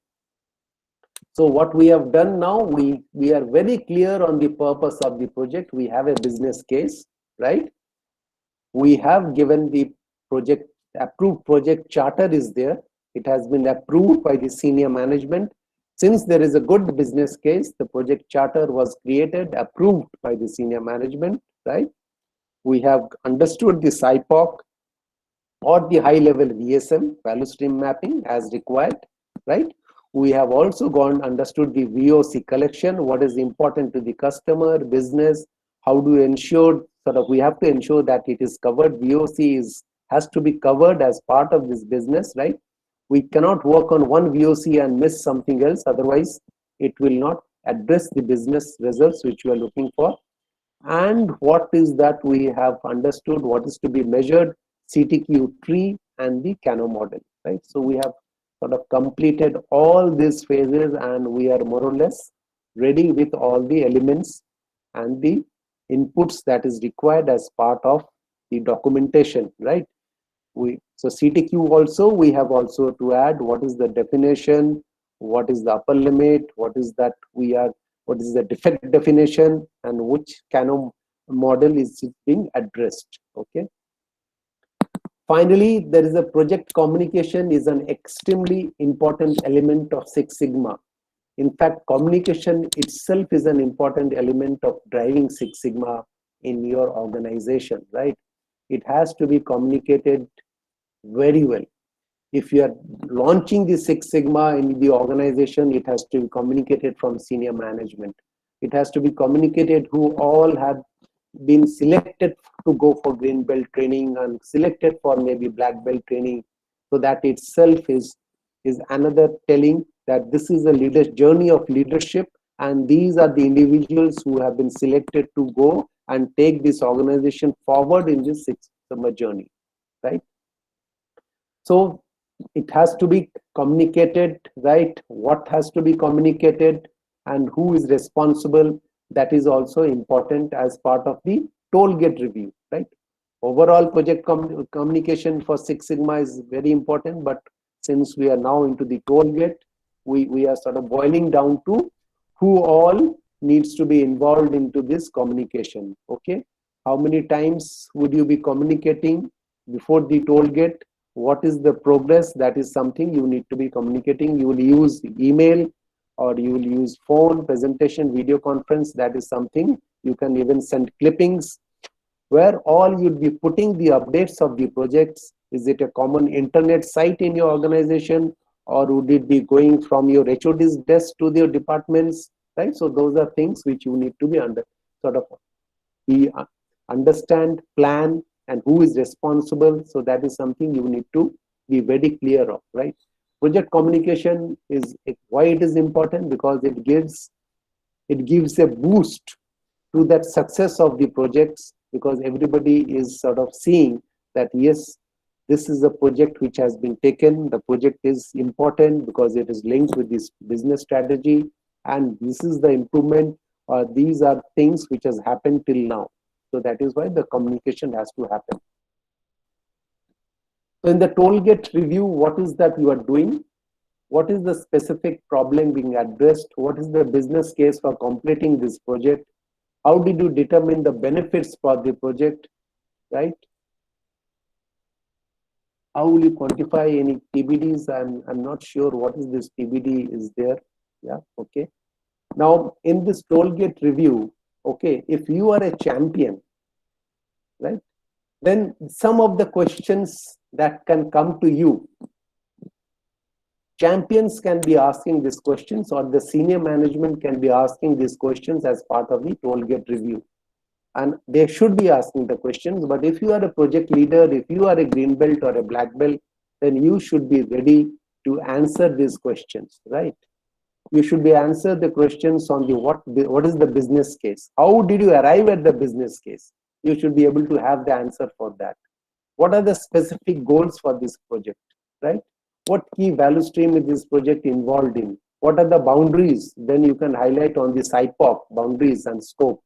So what we have done now, we are very clear on the purpose of the project. We have a business case, right? We have given the project, approved project charter is there. It has been approved by the senior management. Since there is a good business case, the project charter was created, approved by the senior management, right? We have understood the SIPOC or the high-level VSM, value stream mapping, as required, right? We have also understood the VOC collection, what is important to the customer, business, how do you ensure, we have to ensure that it is covered. VOC has to be covered as part of this business, right? We cannot work on one VOC and miss something else, otherwise it will not address the business results which we are looking for. and what is that we have understood, what is to be measured, CTQ tree and the Kano model, right? So we have sort of completed all these phases and we are more or less ready with all the elements and the inputs that is required as part of the documentation, right? So CTQ also, we have also to add what is the definition, what is the upper limit, what is the defect definition, and which Kano model is being addressed. Okay. Finally, there is a project communication is an extremely important element of Six Sigma. In fact, communication itself is an important element of driving Six Sigma in your organization, right? It has to be communicated very well. If you are launching the Six Sigma in the organization, it has to be communicated from senior management. It has to be communicated who all have been selected to go for green belt training and selected for maybe black belt training. So that itself is another telling that this is a journey of leadership, and these are the individuals who have been selected to go and take this organization forward in this Six Sigma journey, right? So it has to be communicated, right? What has to be communicated and who is responsible, that is also important as part of the toll gate review, right? Overall project communication for Six Sigma is very important, but since we are now into the toll gate, we are sort of boiling down to who all needs to be involved into this communication, okay? How many times would you be communicating before the toll gate? What is the progress? That is something you need to be communicating. You will use email or you will use phone, presentation, video conference. That is something you can even send clippings where all you'd be putting the updates of the projects. Is it a common internet site in your organization, or would it be going from your HOD's desk to their departments, right? So those are things which you need to be understand, plan, and who is responsible. So that is something you need to be very clear of, right? Project communication is why it is important, because it gives a boost to that success of the projects, because everybody is sort of seeing that yes, this is a project which has been taken. The project is important because it is linked with this business strategy, and this is the improvement, or these are things which has happened till now. So that is why the communication has to happen. So in the toll gate review, what is that you are doing? What is the specific problem being addressed? What is the business case for completing this project? How did you determine the benefits for the project, right? How will you quantify any TBDs? I'm not sure what is this TBD is there. Yeah, okay. Now in this toll gate review, okay, if you are a champion, right, then some of the questions that can come to you, champions can be asking these questions, or the senior management can be asking these questions as part of the toll gate review. And they should be asking the questions. But if you are a project leader, if you are a green belt or a black belt, then you should be ready to answer these questions, right? You should be answer the questions on the what is the business case? How did you arrive at the business case? You should be able to have the answer for that. What are the specific goals for this project, right? What key value stream is this project involved in? What are the boundaries? Then you can highlight on the SIPOC boundaries and scope.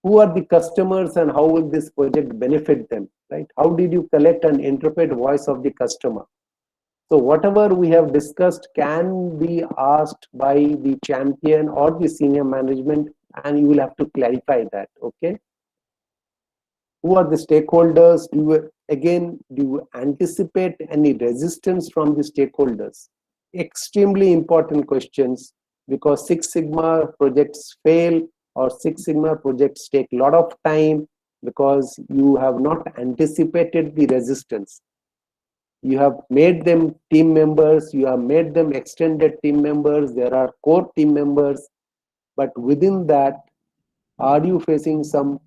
Who are the customers and how will this project benefit them, right? How did you collect and interpret voice of the customer? So whatever we have discussed can be asked by the champion or the senior management, and you will have to clarify that, okay? Who are the stakeholders? Do you anticipate any resistance from the stakeholders? Extremely important questions, because Six Sigma projects fail, or Six Sigma projects take a lot of time because you have not anticipated the resistance. You have made them team members, you have made them extended team members, there are core team members, but within that, are you facing some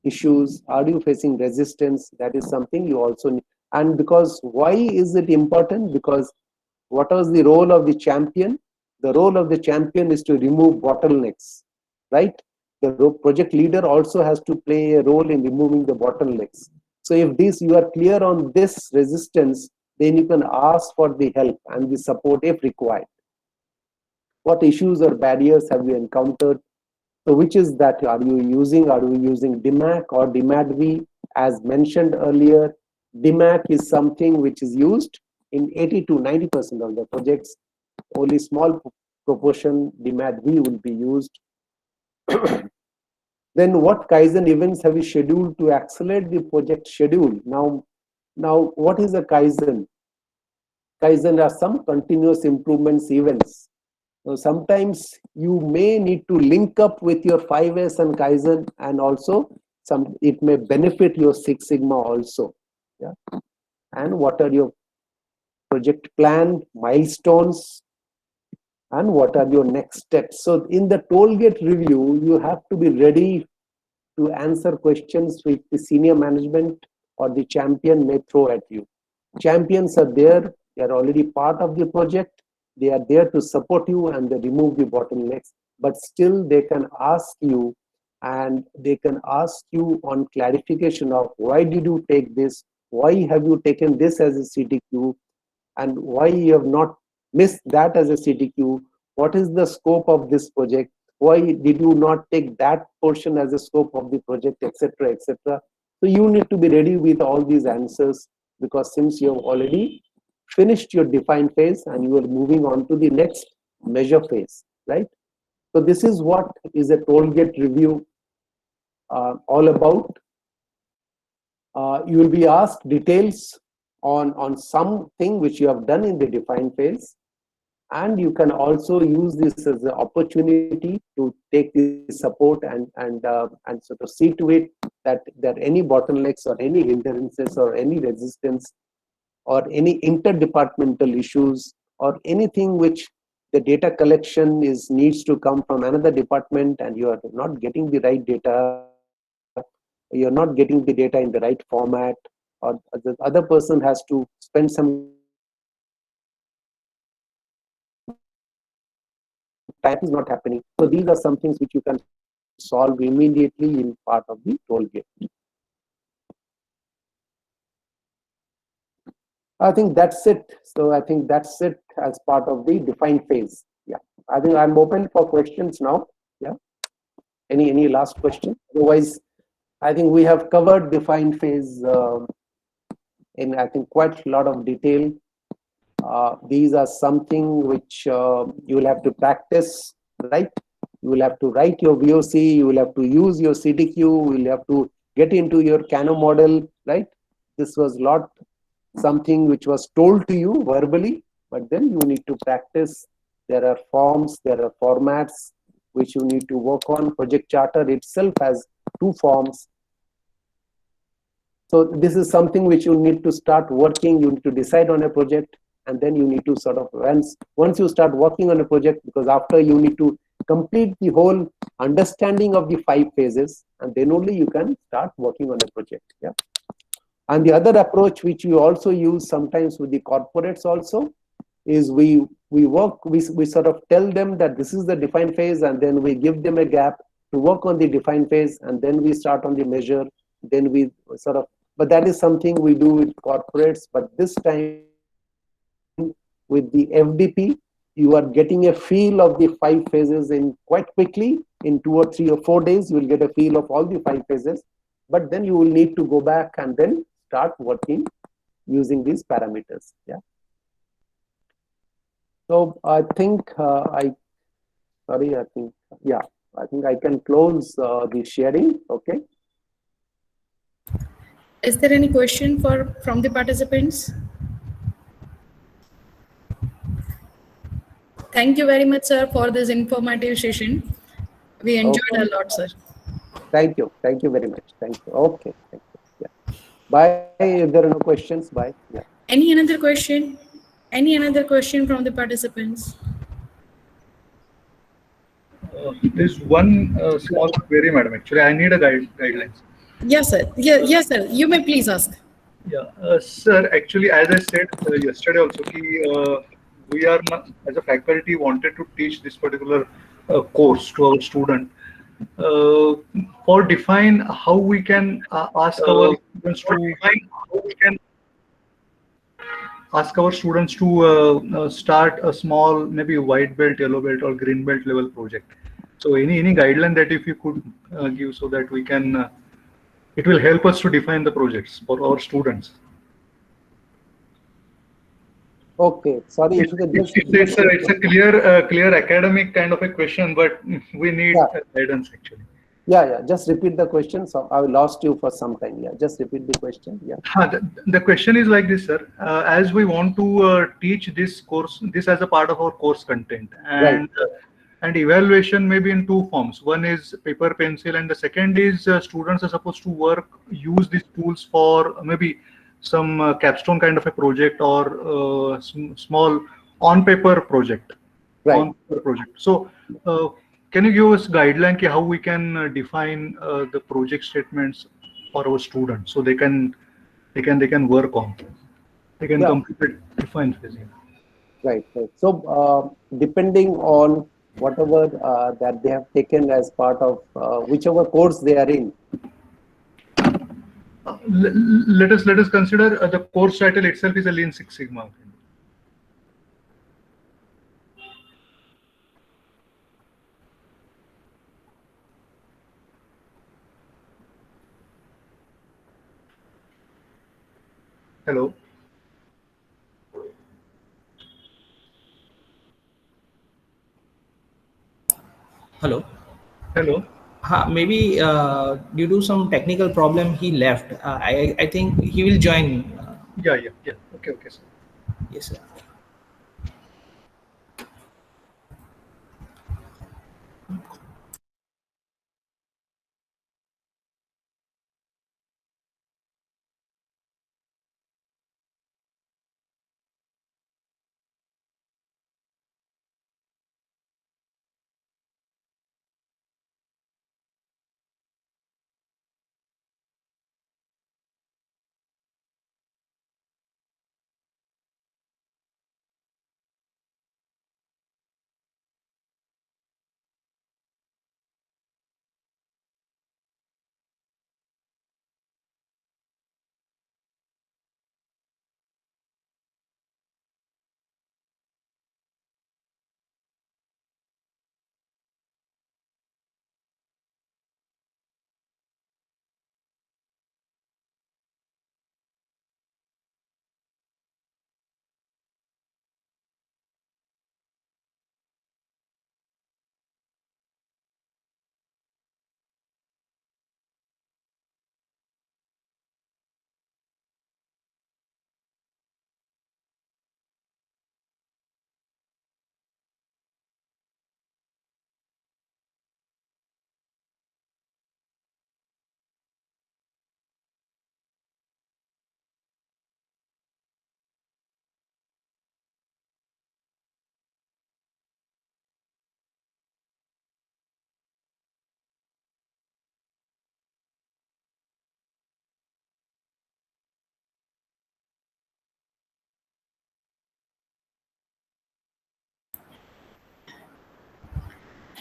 issues? Are you facing resistance? That is something you also need. And because why is it important? Because what was the role of the champion? The role of the champion is to remove bottlenecks, right? project leader also has to play a role in removing the bottlenecks. So if you are clear on this resistance, then you can ask for the help and the support if required. What issues or barriers have you encountered? So which is that are you using? Are we using DMAC or DMADV? As mentioned earlier, DMAC is something which is used in 80 to 90% of the projects. Only small proportion DMADV will be used. Then what Kaizen events have you scheduled to accelerate the project schedule? Now what is a Kaizen? Kaizen are some continuous improvements events. So sometimes you may need to link up with your 5S and Kaizen, and also it may benefit your Six Sigma also. Yeah. And what are your project plan, milestones, and what are your next steps? So in the toll gate review, you have to be ready to answer questions which the senior management or the champion may throw at you. Champions are there, they are already part of the project, they are there to support you and they remove the bottlenecks, but still they can ask you, and they can ask you on clarification of why did you take this, why have you taken this as a CTQ, and why you have not missed that as a CTQ, what is the scope of this project, why did you not take that portion as a scope of the project, etc., etc. So you need to be ready with all these answers, because since you have already finished your define phase and you are moving on to the next measure phase, right? So this is what is a toll gate review all about. You will be asked details on something which you have done in the define phase, and you can also use this as an opportunity to take the support and sort of see to it that any bottlenecks or any hindrances or any resistance or any interdepartmental issues or anything which the data collection needs to come from another department and you are not getting the right data, you're not getting the data in the right format, or the other person has to spend some time, is not happening. So these are some things which you can solve immediately in part of the toll gate. I think that's it. So I think that's it as part of the define phase. Yeah, I think I'm open for questions now. Yeah, any last question? Otherwise, I think we have covered define phase in I think quite a lot of detail. These are something which you will have to practice, right? You will have to write your VOC, you will have to use your CTQ, you will have to get into your Kano model, right? This was not something which was told to you verbally, but then you need to practice. There are forms, there are formats which you need to work on. Project Charter itself has 2 forms. So this is something which you need to start working. You need to decide on a project, and then you need to sort of, once you start working on a project, because after you need to complete the whole understanding of the 5 phases, and then only you can start working on a project. Yeah. And the other approach which we also use sometimes with the corporates also is we sort of tell them that this is the define phase, and then we give them a gap to work on the define phase, and then we start on the measure. Then we sort of, but that is something we do with corporates. But this time with the FDP, you are getting a feel of the 5 phases in quite quickly. In 2 or 3 or 4 days, you will get a feel of all the 5 phases. But then you will need to go back and then start working using these parameters. Yeah. So I think I think I can close the sharing. Okay. Is there any question from the participants? Thank you very much, sir, for this informative session. We enjoyed a lot, sir. Thank you. Thank you very much. Thank you. Okay. Thank you. Yeah. Bye. If there are no questions, bye. Yeah. Any another question? Any another question from the participants? There's one small query, madam. Actually, I need a guidelines. Yes, sir. Yes, sir. You may please ask. Yeah, sir. Actually, as I said yesterday also, we are not, as a faculty wanted to teach this particular course to our student, for define how we can ask our students to start a small, maybe white belt, yellow belt, or green belt level project. So any guideline that if you could give, so that we can, it will help us to define the projects for our students. Okay, sorry, if you could just... It's a clear academic kind of a question, but we need guidance actually. Yeah, just repeat the question. So I lost you for some time. Yeah, just repeat the question. Yeah. The question is like this, sir. As we want to teach this course, this as a part of our course content, and and evaluation may be in two forms. One is paper, pencil, and the second is students are supposed to use these tools for maybe some capstone kind of a project or small on-paper project. Right. On-paper project. So, can you give us guideline how we can define the project statements for our students so they can work on, they can complete it, define phase. Right. So, depending on whatever that they have taken as part of whichever course they are in. Let us consider the course title itself is a Lean Six Sigma. Hello. Hello. Hello. Maybe due to some technical problem he left. I think he will join. Yeah. Okay, sir. Yes, sir.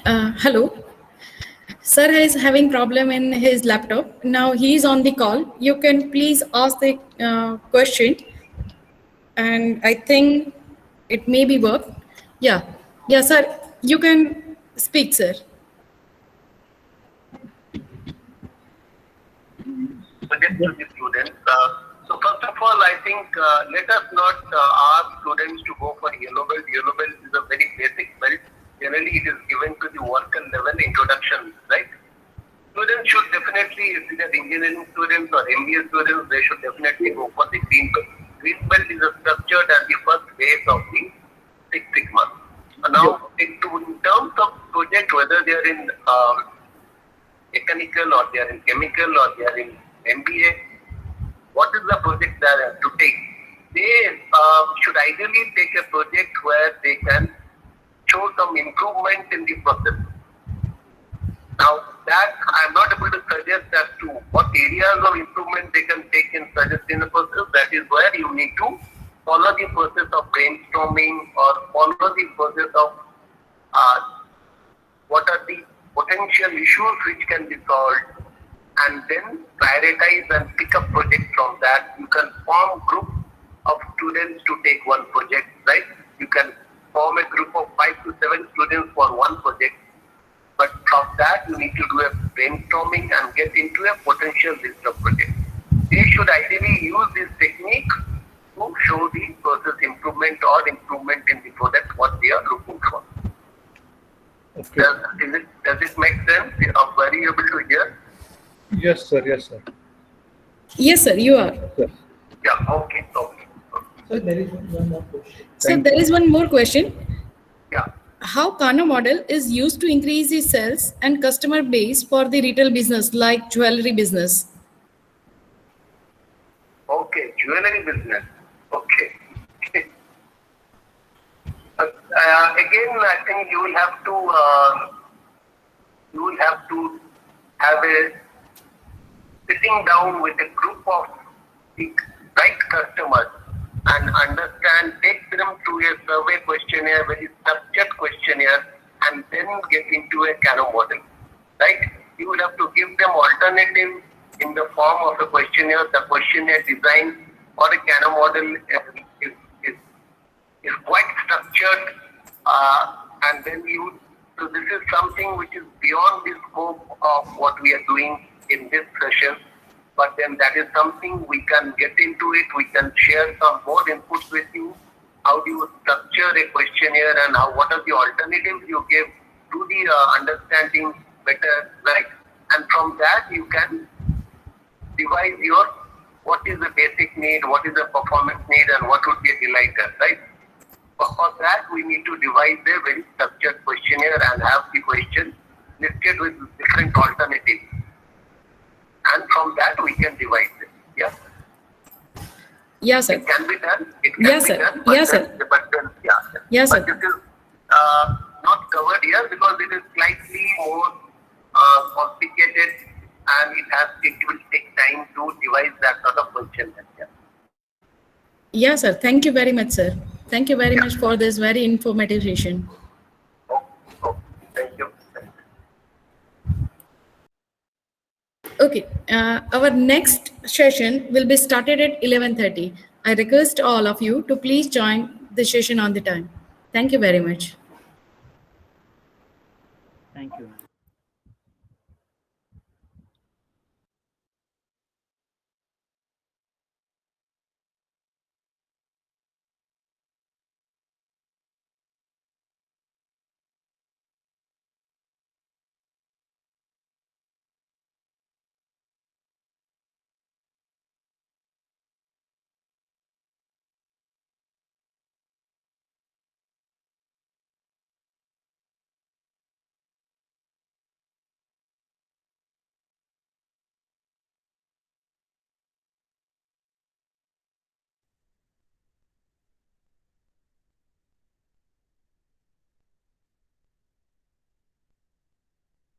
Hello. Sir is having problem in his laptop. Now he is on the call. You can please ask the question, and I think it may be work. Yeah, sir. You can speak, sir. Suggest to the students. So first of all, I think let us not ask students to go for yellow belt. Yellow belt is a very basic belt. Generally, it is given to the worker level introduction, right? Students should definitely, if they are engineering students or MBA students, they should definitely go for the green belt. Green belt is structured as the first base of the Six Sigma. Now, in terms of project, whether they are in mechanical or they are in chemical or they are in MBA, what is the project they are to take? They should ideally take a project where they can show some improvement in the process. Now, that I am not able to suggest as to what areas of improvement they can take and suggest in the process. That is where you need to follow the process of brainstorming or follow the process of what are the potential issues which can be solved, and then prioritize and pick up projects from that. You can form group of students to take one project, right? You can form a group of 5 to 7 students for one project, but from that you need to do a brainstorming and get into a potential list of projects. They should ideally use this technique to show the process improvement or improvement in the product what they are looking for. Okay. Does it make sense? Were you able to hear? Yes, sir. Yes, sir. Yes, sir, you are. Yes. Yeah, okay. So there is one more question. So there is one more question. Yeah. How Kano model is used to increase the sales and customer base for the retail business like jewelry business? Okay, jewelry business. Okay. Again, I think you will have to have a sitting down with a group of the right customers and understand, take them through a survey questionnaire, very structured questionnaire, and then get into a Kano model, right? You will have to give them alternatives in the form of a questionnaire. The questionnaire design for a Kano model is quite structured, and then so this is something which is beyond the scope of what we are doing in this session, but then that is something we can get into it. We can share some more inputs with you. How do you structure a questionnaire, and what are the alternatives you give to the understanding better, right? And from that you can devise what is the basic need, what is the performance need, and what would be a delighter, right? For that, we need to devise a very structured questionnaire and have the question listed with different alternatives. And from that, we can devise it. Yeah. Yes, sir. It can be done. It can Yes, be sir. done. Yes, sir. Yeah. Yes, but sir. this is not covered here because it is slightly more complicated, and it will take time to devise that sort of question. Yeah. Yes, sir. Thank you very much, sir. Thank you very much for this very informative session. Thank you. Okay, our next session will be started at 11:30. I request all of you to please join the session on the time. Thank you very much. Thank you.